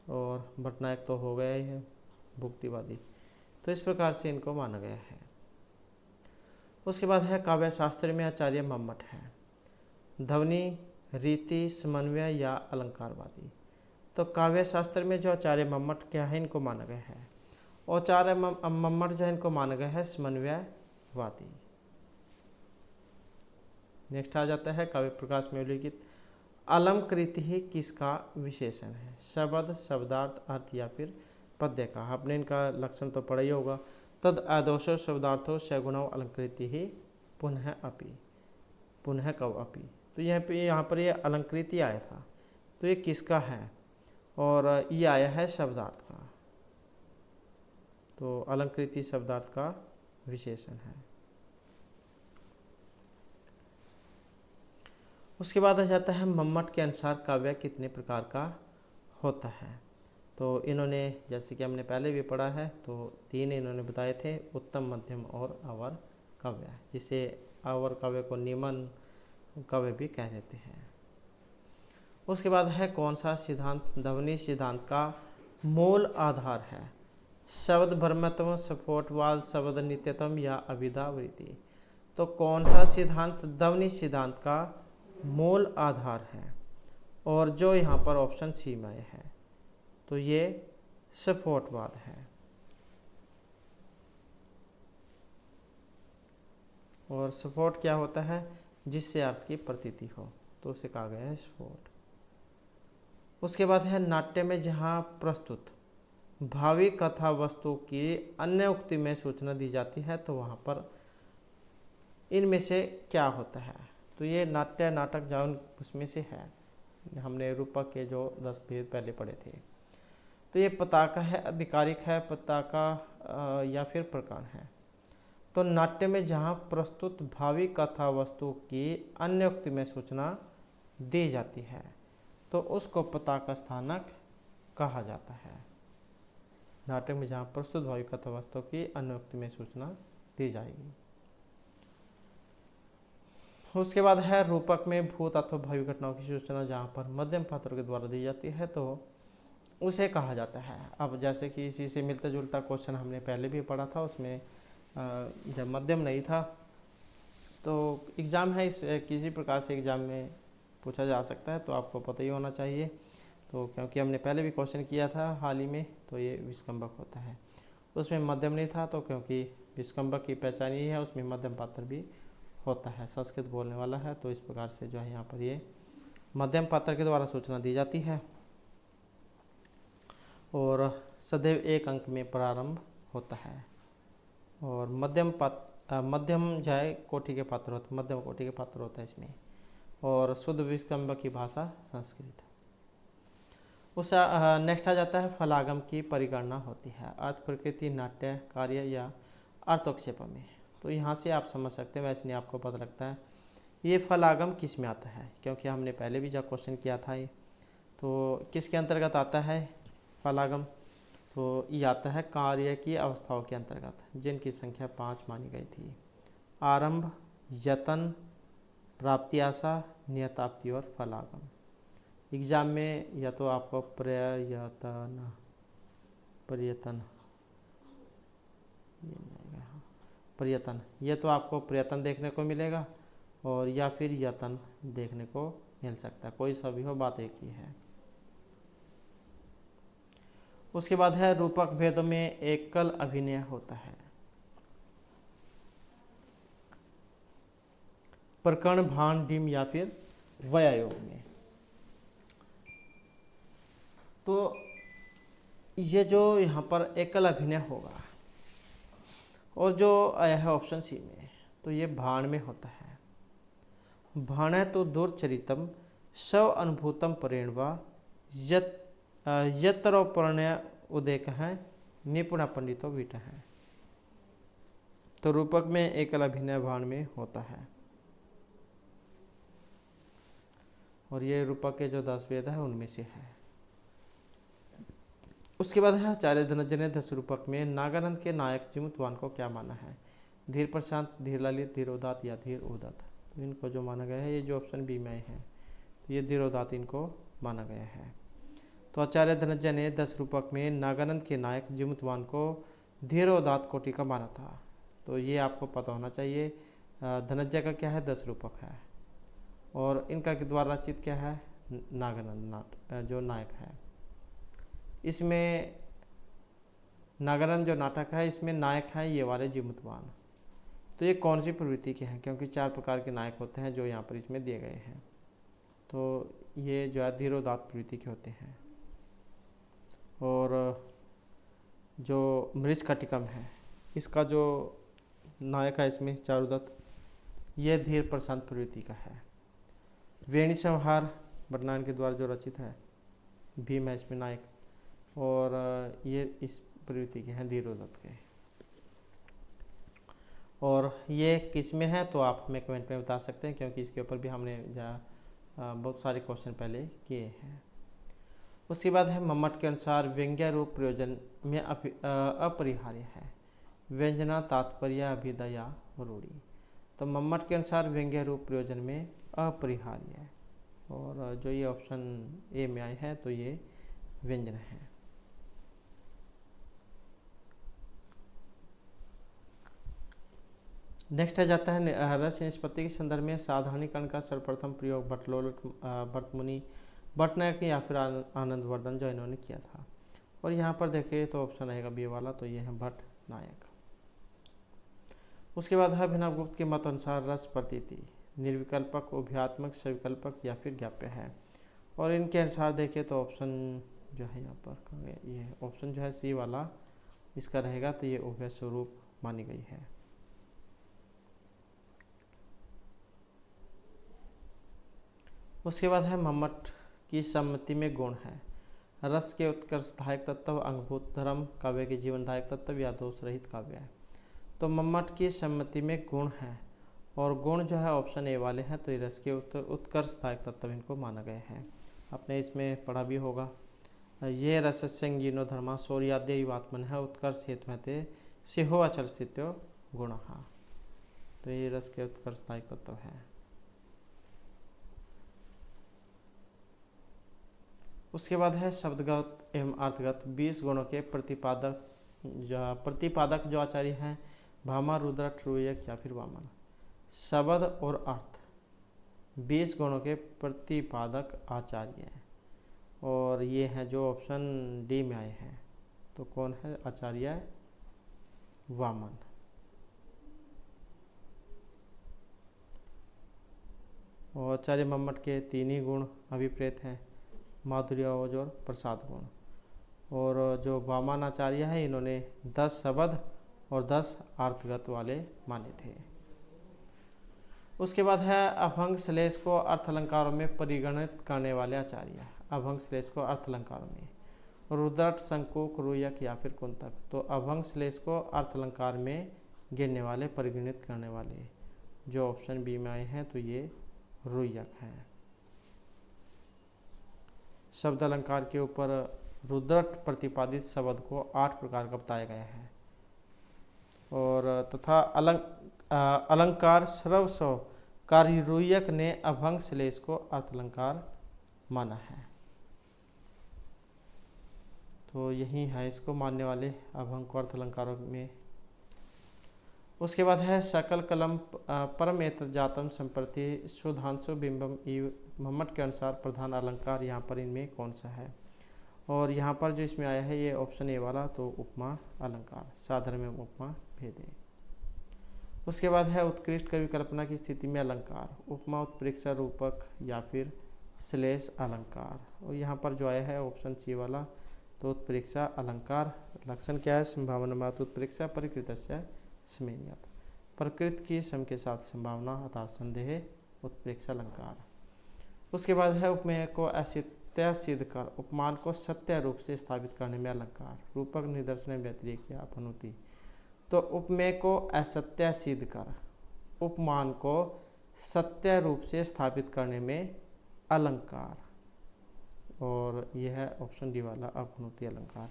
और भट्टनायक तो हो गया ही है भुक्तिवादी। तो इस प्रकार से इनको माना गया है। उसके बाद है काव्य शास्त्र में आचार्य मम्मट है। ध्वनि, रीति, समन्वय या अलंकारवादी। तो काव्य शास्त्र में जो आचार्य मम्मट क्या है, इनको माना गया है, आचार्य मम्मट जो है इनको माना गया है समन्वयवादी। नेक्स्ट आ जाता है काव्य प्रकाश में उल्लिखित अलंकृति ही किसका विशेषण है? शब्द, शब्दार्थ, अर्थ या फिर पद्य का। आपने इनका लक्षण तो पढ़ा ही होगा। तद आदोषो शब्दार्थो सगुणो अलंकृति ही पुनः अपि, पुनः कव अपि। तो यहाँ पर ये अलंकृति आया था, तो ये किसका है? और ये आया है शब्दार्थ का। तो अलंकृति शब्दार्थ का विशेषण है। उसके बाद आ जाता है मम्मट के अनुसार काव्य कितने प्रकार का होता है। तो इन्होंने, जैसे कि हमने पहले भी पढ़ा है, तो 3 इन्होंने बताए थे, उत्तम, मध्यम और अवर काव्य, जिसे अवर काव्य को निम्न काव्य भी कह देते हैं। उसके बाद है कौन सा सिद्धांत ध्वनि सिद्धांत का मूल आधार है? शब्द भ्रमत्व, स्फोटवाद, शब्द नित्यतम या अभिधावृत्ति। तो कौन सा सिद्धांत ध्वनि सिद्धांत का मूल आधार है? और जो यहाँ पर ऑप्शन सी में है, तो ये स्फोटवाद है। और स्फोट क्या होता है? जिससे अर्थ की प्रतीति हो, तो उसे कहा गया है स्फोट। उसके बाद है नाट्य में जहाँ प्रस्तुत भावी कथा वस्तु की अन्य उक्ति में सूचना दी जाती है, तो वहाँ पर इनमें से क्या होता है? तो ये नाट्य नाटक जहाँ उसमें से है, हमने रूपक के जो 10 भेद पहले पढ़े थे। तो ये पताका है, आधिकारिक है, पताका या फिर प्रकरण है। तो नाट्य में जहाँ प्रस्तुत भावी कथा वस्तु की अन्य उक्ति में सूचना दी जाती है, तो उसको पताका स्थानक कहा जाता है। नाटक में जहाँ प्रस्तुत भावी कथा वस्तु की अन्य उक्ति में सूचना दी जाएगी। उसके बाद है रूपक में भूत अथवा भावी घटनाओं की सूचना जहाँ पर मध्यम पात्रों के द्वारा दी जाती है, तो उसे कहा जाता है। अब जैसे कि इसी से मिलता जुलता क्वेश्चन हमने पहले भी पढ़ा था, उसमें जब मध्यम नहीं था, तो एग्ज़ाम है, इस किसी प्रकार से एग्ज़ाम में पूछा जा सकता है, तो आपको पता ही होना चाहिए। तो क्योंकि हमने पहले भी क्वेश्चन किया था हाल ही में, तो ये विस्कंबक होता है। उसमें मध्यम नहीं था, तो क्योंकि विस्कंबक की पहचान ही है, उसमें मध्यम पात्र भी होता है, संस्कृत बोलने वाला है, तो इस प्रकार से जो है यहाँ पर ये मध्यम पात्र के द्वारा सूचना दी जाती है। और सदैव 1 अंक में प्रारंभ होता है। और मध्यम जाए कोटि के पात्र होते, मध्यम कोटि के पात्र होता है इसमें। और शुद्ध विस्कंबक की भाषा संस्कृत। उस नेक्स्ट आ जाता है फलागम की परिगणना होती है अर्थ, प्रकृति, नाट्य, कार्य या अर्थोक्षेप में। तो यहाँ से आप समझ सकते हैं, वैसे नहीं आपको पता लगता है ये फलागम किस में आता है, क्योंकि हमने पहले भी जब क्वेश्चन किया था ये, तो किसके अंतर्गत आता है फलागम? तो ये आता है कार्य की अवस्थाओं के अंतर्गत, जिनकी संख्या 5 मानी गई थी। आरंभ, यतन, प्राप्ति आशा, नियताप्ति और फलागम। एग्जाम में या तो आपको प्रयतन ये तो आपको प्रयत्न देखने को मिलेगा, और या फिर यतन देखने को मिल सकता है, कोई सा भी हो, बात एक ही है। उसके बाद है रूपक भेदों में एकल अभिनय होता है। प्रकरण, भान, डिम या फिर व्यायोग में। तो ये जो यहाँ पर एकल अभिनय होगा, और जो आया है ऑप्शन सी में, तो ये भाण में होता है। भाण है तो दुर्चरितम स्व अनुभूतम प्रेरणवा यत्रोपण्य उदेक है निपुण पंडितों वीट है। तो रूपक में एकल अभिनय भाण में होता है। और ये रूपक के जो 10 वेद है उनमें से है। उसके बाद है आचार्य धनंजय ने 10 रूपक में नागानंद के नायक जिमुतवान को क्या माना है? धीर प्रशांत, धीर ललित, धीर उदात या धीर उदत। तो इनको जो माना गया है, ये जो ऑप्शन बी में है, तो ये धीर उदात इनको माना गया है। तो आचार्य धनंजय ने 10 रूपक में नागानंद के नायक जिमुतवान को धीर उदात कोटि का माना था। तो ये आपको पता होना चाहिए। धनंजय का क्या है, 10 रूपक है। और इनका के द्वारा रचित क्या है, नागानंद जो नायक है। इसमें नागानंद जो नाटक है इसमें नायक हैं ये वाले जीमूतवान। तो ये कौन सी प्रवृत्ति के हैं, क्योंकि 4 प्रकार के नायक होते हैं जो यहाँ पर इसमें दिए गए हैं। तो ये जो है धीरोदात्त प्रवृत्ति के होते हैं। और जो मृच्छकटिकम है इसका जो नायक है इसमें चारुदत्त, ये धीर प्रशांत प्रवृत्ति का है। वेणी संहार भटनारायण के द्वारा जो रचित है, भीम है इसमें नायक, और ये इस प्रवृत्ति के हैं धीरोदत्त के। और ये किस में है तो आप हमें कमेंट में बता सकते हैं, क्योंकि इसके ऊपर भी हमने बहुत सारे क्वेश्चन पहले किए हैं। उसके बाद है मम्मट के अनुसार व्यंग्य रूप प्रयोजन में अपरिहार्य है, व्यंजना तात्पर्य अभिदया रूढ़ी। तो मम्मट के अनुसार व्यंग्य रूप प्रयोजन में अपरिहार्य है, और जो ये ऑप्शन ए में आए हैं तो ये व्यंजन है। नेक्स्ट है जाता है रस निष्पत्ति के संदर्भ में साधारणीकरण का सर्वप्रथम प्रयोग भट्टलोलट भट्टमुनि भट्टनायक या फिर आनंदवर्धन जो इन्होंने किया था। और यहाँ पर देखिए तो ऑप्शन रहेगा बी वाला, तो ये है भट्टनायक। उसके बाद है अभिनवगुप्त के मत अनुसार रस प्रतीति निर्विकल्पक, उभयात्मक, सविकल्पक या फिर ज्ञाप्य है। और इनके अनुसार देखिए तो ऑप्शन जो है यहाँ पर ये ऑप्शन जो है सी वाला इसका रहेगा, तो ये उभय स्वरूप मानी गई है। उसके बाद है मम्मट की सम्मति में गुण है, रस के उत्कर्षदायक तत्व, अंगभूत धर्म, काव्य के जीवनदायक तत्व या दोष रहित काव्य है। तो मम्मट की सम्मति में गुण है, और गुण जो है ऑप्शन ए वाले हैं, तो ये रस के उत्कर्षदायक तत्व इनको माना गया है। आपने इसमें पढ़ा भी होगा, ये रसस्यंगीनो धर्मा शौर्याद्यवात्मन है उत्कर्ष हेतु महते सिहो अचर्षित्यो गुण। तो ये रस के उत्कर्षदायक तत्व है। उसके बाद है शब्दगत एवं अर्थगत 20 गुणों के प्रतिपादक जो आचार्य हैं भामा, रुद्रट, रुयक या फिर वामन। शब्द और अर्थ 20 गुणों के प्रतिपादक आचार्य हैं, और ये हैं जो ऑप्शन डी में आए हैं। तो कौन है आचार्य वामन। और आचार्य मम्मट के 3 ही गुण अभिप्रेत हैं, माधुर्य, ओज और प्रसाद गुण। और जो वामन आचार्य है इन्होंने 10 शब्द और 10 अर्थगत वाले माने थे। उसके बाद है अभंग श्लेष को अर्थ अलंकारों में परिगणित करने वाले आचार्य, अभंग श्लेष को अर्थ अलंकारों में रुद्रट, शंकुक, रुयक या फिर कुंतक। तो अभंग श्लेष को अर्थ अलंकार में गिनने वाले, परिगणित करने वाले जो ऑप्शन बी में आए हैं तो ये रुयक हैं। शब्द अलंकार के ऊपर रुद्रट प्रतिपादित शब्द को 8 प्रकार का बताया गया है, और तथा अलंकार सर्वस्व कार्य रुयक ने अभंग श्लेष को अर्थ अलंकार माना है। तो यही है इसको मानने वाले अभंग को अर्थ अलंकारों में। उसके बाद है सकल कलम परम एतत् जातम संप्रति सुधांशु बिंबम इव। मम्मट के अनुसार प्रधान अलंकार यहाँ पर इनमें कौन सा है, और यहाँ पर जो इसमें आया है ये ऑप्शन ए वाला, तो उपमा अलंकार, साधर्म में उपमा भेदे। उसके बाद है उत्कृष्ट कवि कल्पना की स्थिति में अलंकार, उपमा, उत्प्रेक्षा, रूपक या फिर श्लेष अलंकार। और यहाँ पर जो आया है ऑप्शन सी वाला, तो उत्प्रेक्षा अलंकार। लक्षण क्या है, संभावना मात्र उत्प्रेक्षा परिकृतस्य स्मेनियत, प्रकृति की सम के साथ संभावना अतः संदेह उत्प्रेक्षा अलंकार। उसके बाद है उपमेय को असत्य सिद्ध कर, उपमान को सत्य रूप से स्थापित करने में अलंकार, रूपक, निदर्शन, व्यतिरेक या अपनुति। तो उपमेय को असत्य सिद्ध कर, उपमान को सत्य रूप से स्थापित करने में अलंकार, और यह है ऑप्शन डी वाला अपनुति अलंकार।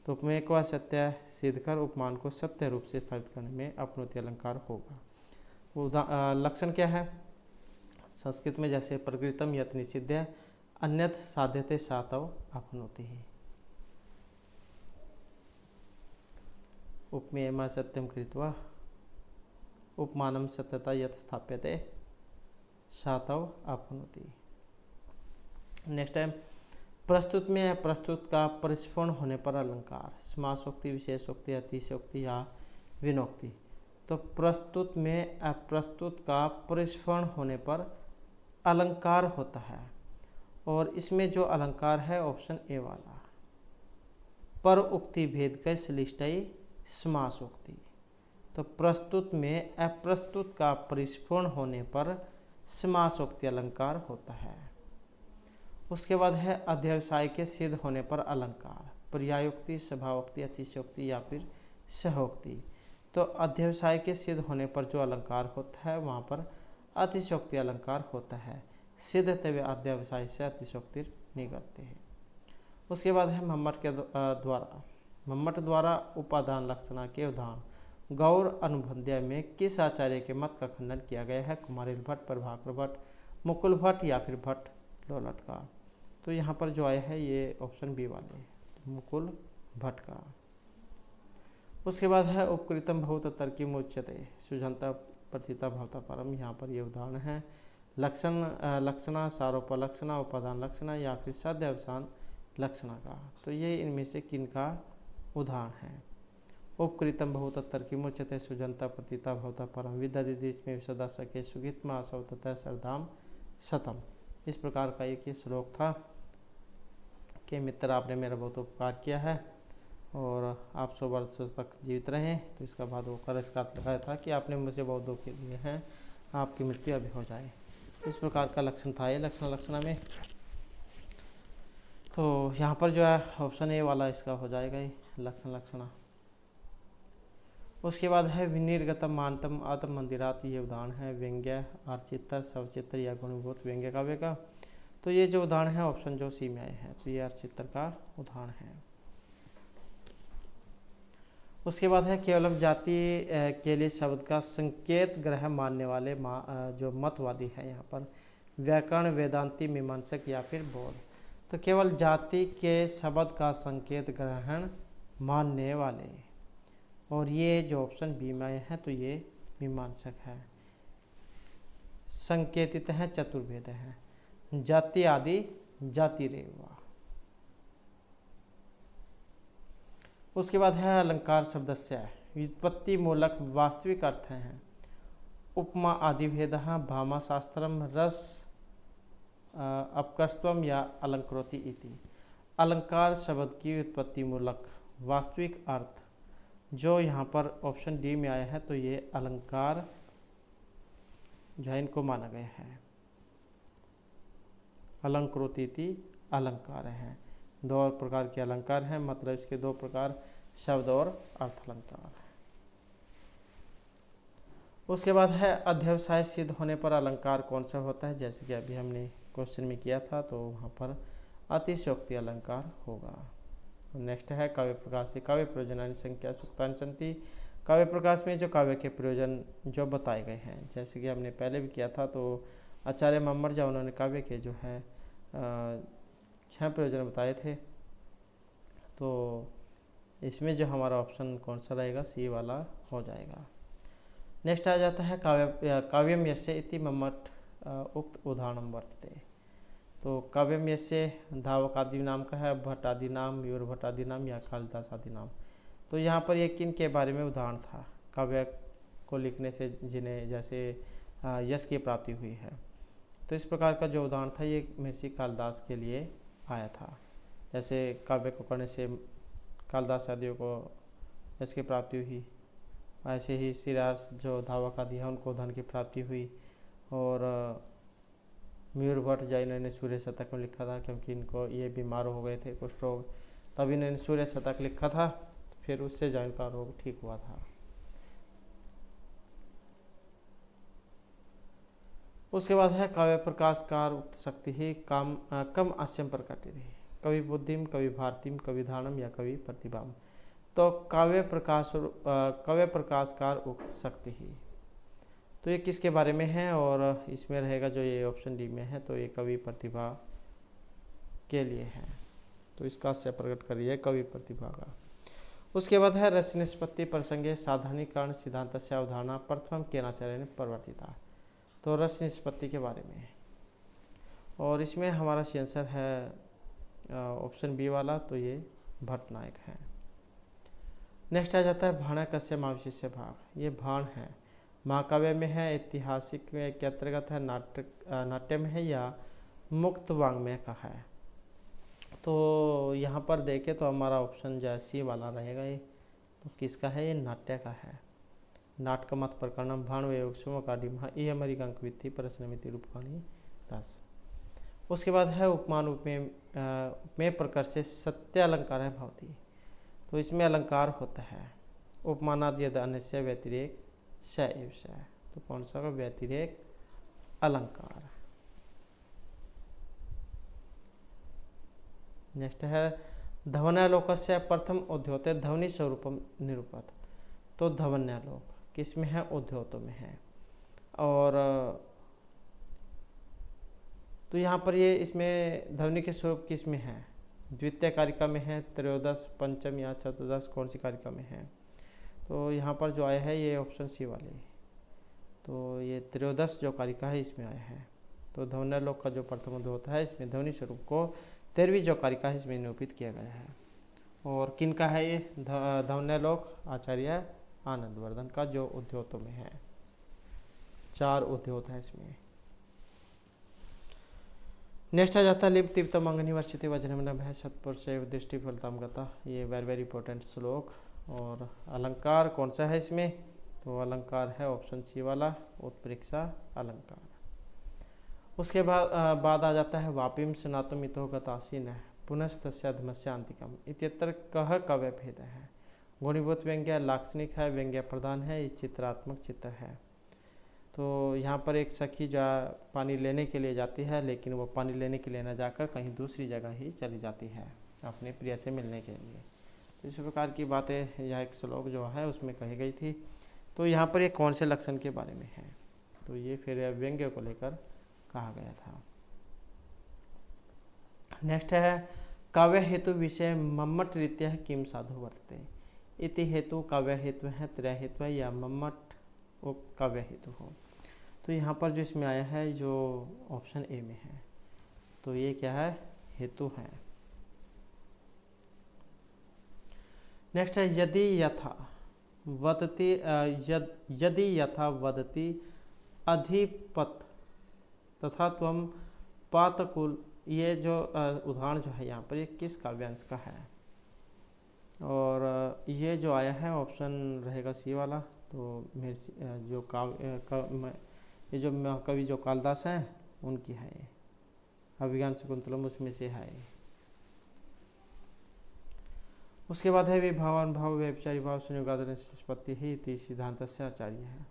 तो उपमेय को असत्य सिद्ध कर, उपमान को सत्य रूप से स्थापित करने में अपनुति अलंकार होगा। लक्षण क्या है, संस्कृत में जैसे प्रकृतम यत् निषिध्य अन्यथ साध्यते सातव अपनुति ही। उपमेयम सत्यम कृत्वा उपमानम सत्यता यत् स्थाप्यते सातव अपनुति। नेक्स्ट है प्रस्तुत में प्रस्तुत का परिस्फुरण होने पर अलंकार, समासोक्ति, विशेषोक्ति, अतिशयोक्ति या विनोक्ति। तो प्रस्तुत में अप्रस्तुत का परिस्फुरण होने पर अलंकार होता है और इसमें जो अलंकार है ऑप्शन ए वाला, पर उक्ति भेद कै श्लिष्टई समासोक्ति। तो प्रस्तुत में अप्रस्तुत का परिस्फुरण होने पर समासोक्ति अलंकार होता है। उसके बाद है अध्यवसाय के सिद्ध होने पर अलंकार, पर्यायोक्ति, सभाओक्ति, अतिशयोक्ति या फिर सहोक्ति। तो अध्यवसाय के सिद्ध होने पर जो अलंकार होता है वहाँ पर अतिशयोक्ति अलंकार होता है। सिद्ध तव्य अध्यवसाय से अतिशयोक्ति निकलते हैं। उसके बाद है मम्मट द्वारा उपादान लक्षणा के उदाहरण। गौर अनुबंध्य में किस आचार्य के मत का खंडन किया गया है? कुमारिल भट्ट, प्रभाकर भट्ट, मुकुल भट्ट या फिर भट्ट लोलट का। तो यहाँ पर जो आया है ये ऑप्शन बी वाले, मुकुल भट्ट का। उसके बाद है उपकृतम बहुत तर्कीम उच्यते, सुजनता प्रथिता भवता परम। यहाँ पर ये उदाहरण है लक्षणा, सारोपलक्षणा, उपादान लक्षणा या फिर साध्य अवसान लक्षणा का। तो ये इनमें से किन का उदाहरण है? उपकृतम बहुत तर्कीम उच्यते, सुजनता प्रथिता भवता परम, विदधिदेश में सदा सके सुगित मासव तथा सरधाम सतम। इस प्रकार का एक ये श्लोक था कि मित्र आपने मेरा बहुत उपकार किया है और आप 100 वर्षों तक जीवित रहें। तो इसका बाद वो करस्कार लगाया था कि आपने मुझे बहुत दुख दिए हैं, आपकी मृत्यु अभी हो जाए। इस प्रकार का लक्षण था ये लक्षणा में। तो यहाँ पर जो है ऑप्शन ए वाला इसका हो जाएगा ये लक्षणा। उसके बाद है विनिर्गतम मानतम आत्म मंदिरात, ये उदाहरण है व्यंग्य, अर्चित्र, शवचित्र या गुणभूत व्यंग्य काव्य का। तो ये जो उदाहरण है ऑप्शन जो सी में आए हैं, तो ये अर्चित्र का उदाहरण है। उसके बाद है केवलम जाति के लिए शब्द का संकेत ग्रह मानने वाले जो मतवादी है यहाँ पर व्याकरण, वेदांती, मीमांसक या फिर बौद्ध। तो केवल जाति के शब्द का संकेत ग्रहण मानने वाले, और ये जो ऑप्शन बी में है तो ये मीमांसक है। संकेतित है, चतुर्वेद है, जाति आदि जाति रेवा। उसके बाद है अलंकार शब्द से व्युत्पत्ति मूलक वास्तविक अर्थ हैं उपमा आदि भेद, भामा शास्त्रम, रस अपकर्षत्वम या अलंकृति इति। अलंकार शब्द की व्युत्पत्ति मूलक वास्तविक अर्थ जो यहाँ पर ऑप्शन डी में आया है तो ये अलंकार जो है इनको माना गया है। अलंकृति इति अलंकार हैं, दो प्रकार के अलंकार हैं, मतलब इसके दो प्रकार शब्द और अर्थ अलंकार। उसके बाद है अध्यवसाय सिद्ध होने पर अलंकार कौन सा होता है? जैसे कि अभी हमने क्वेश्चन में किया था, तो वहाँ पर अतिशयोक्ति अलंकार होगा। नेक्स्ट है काव्य प्रकाश से काव्य प्रयोजनानि संख्या सूक्तानि सन्ति। काव्य प्रकाश में जो काव्य के प्रयोजन जो बताए गए हैं, जैसे कि हमने पहले भी किया था, तो आचार्य मम्मट उन्होंने काव्य के जो है 6 प्रयोजन बताए थे। तो इसमें जो हमारा ऑप्शन कौन सा रहेगा? सी वाला हो जाएगा। नेक्स्ट आ जाता है काव्यम यस्य इति मम्मट उक्त उदाहरणम वर्तते। तो काव्यम यस्य धावक आदि नाम का है, भट्ट आदि नाम, मयूर भट्ट आदि नाम या कालिदास आदि नाम। तो यहाँ पर ये किन के बारे में उदाहरण था? काव्य को लिखने से जिन्हें जैसे यश की प्राप्ति हुई है। तो इस प्रकार का जो उदाहरण था ये महर्षि कालिदास के लिए आया था। जैसे काव्य को करने से कालिदास आदियों को यश की प्राप्ति हुई, ऐसे ही श्रीराज जो धावक आदि है उनको धन की प्राप्ति हुई। और मयूर भट्ट जो इन्होंने सूर्य शतक में लिखा था, क्योंकि इनको ये बीमार हो गए थे कुष्ठ रोग, तब इन्होंने सूर्य शतक लिखा था, फिर उससे जो इनका रोग ठीक हुआ था। उसके बाद है काव्य प्रकाशकार उक्त शक्ति ही कम आस्यम प्रकटित है, कवि बुद्धिम, कवि भारतीम, कवि धारणम या कवि प्रतिभाम। तो काव्य प्रकाशकार उक्त शक्ति ही, तो ये किसके बारे में है? और इसमें रहेगा जो ये ऑप्शन डी में है, तो ये कवि प्रतिभा के लिए है। तो इसका आशय प्रकट करिए कवि प्रतिभा का। उसके बाद है रस निष्पत्ति प्रसंगे साधारणीकरण सिद्धांत से अवधारणा प्रथम केनाचार्य ने प्रवर्तिता। तो रस निष्पत्ति के बारे में, और इसमें हमारा सी आंसर है ऑप्शन बी वाला, तो ये भट्ट नायक है। नेक्स्ट आ जाता है भाणकस्य माविशिष्य भाग। ये भाण है, महाकाव्य में है, ऐतिहासिक के अंतर्गत है, नाट्य में है या मुक्त वाङ्मय का है। तो यहाँ पर देखें तो हमारा ऑप्शन जो है सी वाला रहेगा। ये तो किसका है? ये नाट्य का है। नाटक मत प्रकरणम भाण योग काढ़ ये हमारी अंकविति प्रश्नमिति रूपकाणी 10। उसके बाद है उपमान उपमेय प्रकार से सत्य अलंकार है भवती। तो इसमें अलंकार होता है उपमानादि यद अन्य से व्यतिरेक स एव स। तो कौन सा का व्यतिरेक अलंकार। नेक्स्ट है धवन्यालोकस्य प्रथम उद्योते ध्वनि स्वरूपम निरूपत। तो धवन्यालोक किस में है? उद्योतों में है। और तो यहाँ पर ये इसमें ध्वनि के स्वरूप किस में है? द्वितीय कारिका में है, त्रयोदश, पंचम या चतुर्दश, कौन सी कारिका में है? तो यहाँ पर जो आया है ये ऑप्शन सी वाली। तो ये त्रयोदश जो कारिका है इसमें आया है। तो ध्वन्यालोक का जो प्रथम उद्योग होता है इसमें ध्वनि स्वरूप को 13वीं जो कारिका है इसमें निरूपित किया गया है। और किन का है ये ध्वन्यालोक? आचार्य आनंदवर्धन का जो उद्योतों में है। 4 उद्योग है इसमें। नेक्स्ट आ जाता है लिप तीव्र मंगनी वर्षित वज्रमन है सत्पुरुष दृष्टि फलताम गता। ये वेरी इंपॉर्टेंट श्लोक। और अलंकार कौन सा है इसमें? तो अलंकार है ऑप्शन सी वाला, उत्प्रेक्षा अलंकार। उसके बाद आ जाता है वापिम सुनातुम इतो गतासीन पुनस्तस्याधमस्य अंतिकम इत्यत्र कह कव्य भेद है। गुणीभूत व्यंग्य लाक्षणिक है, व्यंग्य प्रधान है, ये चित्रात्मक चित्र है। तो यहाँ पर एक सखी जो पानी लेने के लिए जाती है, लेकिन वो पानी लेने के लिए न जाकर कहीं दूसरी जगह ही चली जाती है अपने प्रिय से मिलने के लिए। तो इस प्रकार की बातें यह एक श्लोक जो है उसमें कही गई थी। तो यहाँ पर ये कौन से लक्षण के बारे में है? तो ये फिर व्यंग्य को लेकर कहा गया था। नेक्स्ट है काव्य हेतु विषय मम्मट रीत्या किम साधु वर्तते। इति हेतु काव्य हेतु है, त्रय हेतु है या मम्मट वो काव्य हेतु हो। तो यहाँ पर जो इसमें आया है जो ऑप्शन ए में है, तो ये क्या है? हेतु है। नेक्स्ट है यदि यथा वदति यदि यथा वदति अधिपत तथा त्वम पातकुल। ये जो उदाहरण जो है यहाँ पर ये किस काव्यांश का है? और ये जो आया है ऑप्शन रहेगा सी वाला। तो मेरे जो ये जो कवि जो कालिदास हैं उनकी है ये, अभिज्ञान शकुंतलम उसमें से है। उसके बाद है विभावानुभाव व्यभिचारी भाव संयोगादि निष्पत्ति ही इति सिद्धांत से आचार्य है।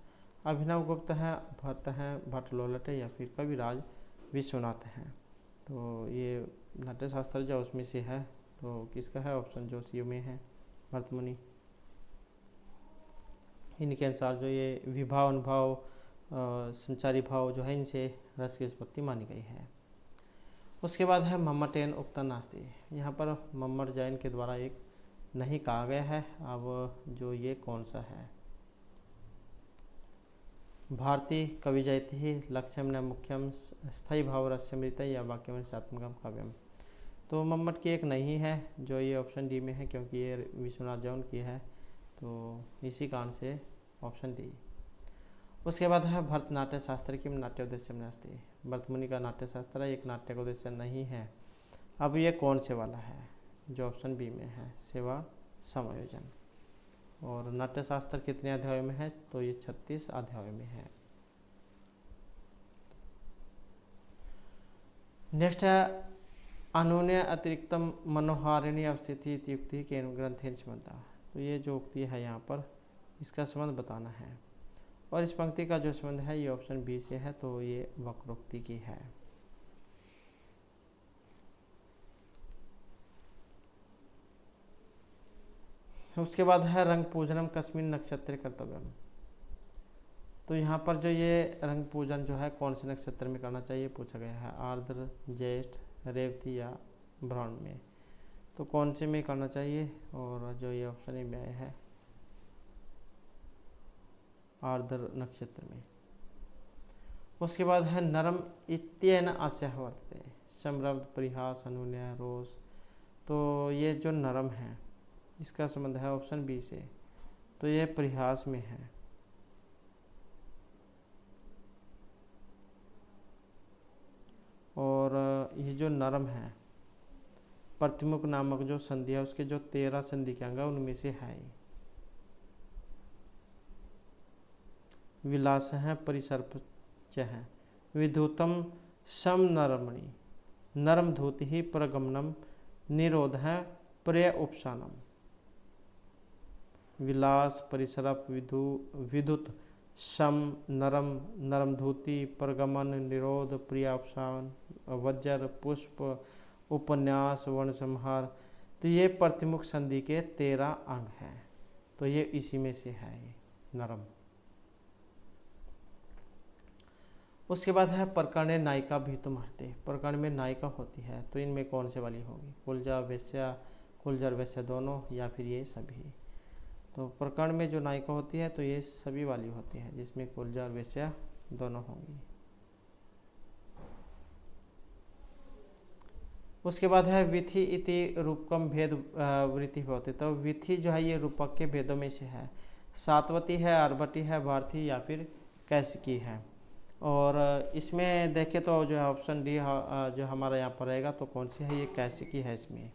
अभिनव गुप्त हैं, भट्ट हैं, भट्ट लोलट है या फिर कविराज विश्वनाथ हैं। तो ये नाट्य शास्त्र जो उसमें से है, तो किसका है? ऑप्शन जो सी में है, भरत मुनि। इनके अनुसार जो ये विभाव अनुभाव संचारी भाव जो है इनसे रस की उत्पत्ति मानी गई है। उसके बाद है मम्मटेन उक्ता नास्ति। यहाँ पर मम्मट जैन के द्वारा एक नहीं कहा गया है। अब जो ये कौन सा है? भारती कवि जयति लक्ष्यम न मुख्यम स्थायी भाव रस्यमृत या वाक्यम सात्मकम काव्यम। तो मम्मट की एक नहीं है, जो ये ऑप्शन डी में है, क्योंकि ये विश्वनाथ जौन की है। तो इसी कारण से ऑप्शन डी। उसके बाद है भरतनाट्य शास्त्र की नाट्य उद्देश्य में नास्ति। भरत मुनि का नाट्य शास्त्र है, एक नाट्य का उद्देश्य नहीं है। अब ये कौन से वाला है? जो ऑप्शन बी में है, सेवा समायोजन। और नाट्य शास्त्र कितने अध्याय में है? तो ये 36 अध्याय में है। नेक्स्ट है अनुनय अतिरिक्तम मनोहारिणी अवस्थिति युक्ति के ग्रंथेन संबंधा। तो ये जो उक्ति है यहाँ पर इसका संबंध बताना है। और इस पंक्ति का जो संबंध है ये ऑप्शन बी से है, तो ये वक्रोक्ति की है। उसके बाद है रंग पूजनम कस्मिन नक्षत्र कर्तव्यम। तो यहाँ पर जो ये रंग पूजन जो है कौन से नक्षत्र में करना चाहिए पूछा गया है। आर्द्र, ज्येष्ठ, रेवती या भ्रमण में। तो कौन से में करना चाहिए? और जो ये ऑप्शन में आया है आर्द्र नक्षत्र में। उसके बाद है नरम इत्येन आस्यः वर्तते, संरब्ध परिहास अनुनय रोष। तो ये जो नरम है इसका संबंध है ऑप्शन बी से, तो ये परिहास में है। और ये जो नरम है प्रतिमुख नामक जो संधि है उसके जो 13 संधि के अंग है उनमें से है। विलास है परिसर्प है, विधुतम सम नरमणि, नरम धूति ही प्रगमनम, निरोध है प्रिय उपसानम। विलास परिसर्प विधुत सम नरम, नरम धूति प्रगमन निरोध प्रिय उपसान, वज्र पुष्प उपन्यास वर्ण संहार। तो ये प्रतिमुख संधि के 13 अंग हैं, तो ये इसी में से है ये नरम। उसके बाद है प्रकरणे नायिका भी तुम्हारते, प्रकरण में नायिका होती है तो इनमें कौन से वाली होगी, कुलजा वैश्या, कुलजर वैश्या दोनों, या फिर ये सभी। तो प्रकरण में जो नायिका होती है तो ये सभी वाली होती है, जिसमें कुलजा और वैश्या दोनों होंगी। उसके बाद है विधि इति रूपकम भेद वृत्ति होती, तो विधि जो है ये रूपक के भेदों में से है। सातवती है, आरभटी है, भारती या फिर कैसिकी है। और इसमें देखें तो जो है ऑप्शन डी जो हमारा यहाँ पर रहेगा, तो कौन सी है, ये कैसिकी है इसमें।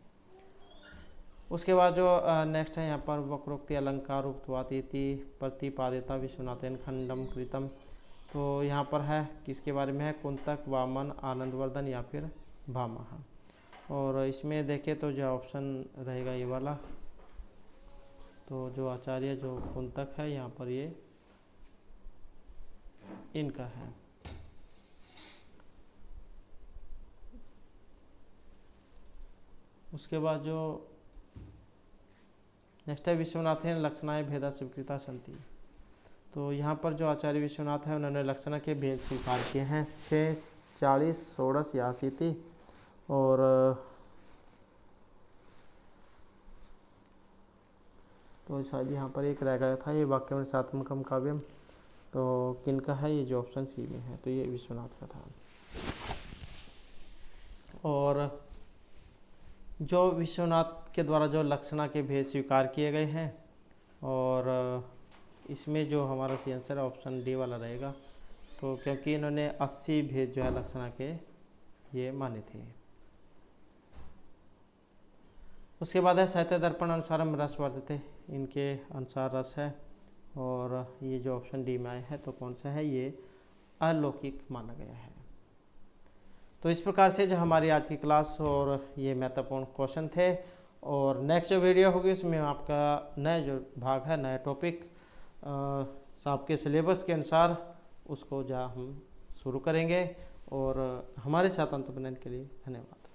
उसके बाद जो नेक्स्ट है यहाँ पर वक्रोक्ति अलंकार उक्तवात इति प्रतिपादिता विश्वनाथन खंडम कृतम। तो यहाँ पर है किसके बारे में है, कुंतक, वामन, आनंदवर्धन या फिर भामह। और इसमें देखें तो जो ऑप्शन रहेगा ये वाला, तो जो आचार्य जो कुंतक है यहाँ पर ये इनका है। उसके बाद जो नेक्स्ट है विश्वनाथन लक्षणाएं भेदा स्वीकृता संति। तो यहाँ पर जो आचार्य विश्वनाथ है उन्होंने लक्षणा के भेद स्वीकार किए हैं 6, 40, 16 या 80। और तो शायद यहाँ पर एक रह गया था, ये वाक्य में सात्मकम काव्यम, तो किनका है, ये जो ऑप्शन सी में है, तो ये विश्वनाथ का था। और जो विश्वनाथ के द्वारा जो लक्षणा के भेद स्वीकार किए गए हैं, और इसमें जो हमारा सी आंसर ऑप्शन डी वाला रहेगा, तो क्योंकि इन्होंने 80 भेद जो है लक्षणा के ये माने थे। उसके बाद है साहित्य दर्पण अनुसारम रस वर्तते, इनके अनुसार रस है। और ये जो ऑप्शन डी में आए हैं तो कौन सा है, ये अलौकिक माना गया है। तो इस प्रकार से जो हमारी आज की क्लास और ये महत्वपूर्ण क्वेश्चन थे। और नेक्स्ट जो वीडियो होगी इसमें आपका नया जो भाग है, नया टॉपिक आपके सिलेबस के अनुसार उसको जो हम शुरू करेंगे। और हमारे साथ अंत बनने के लिए धन्यवाद।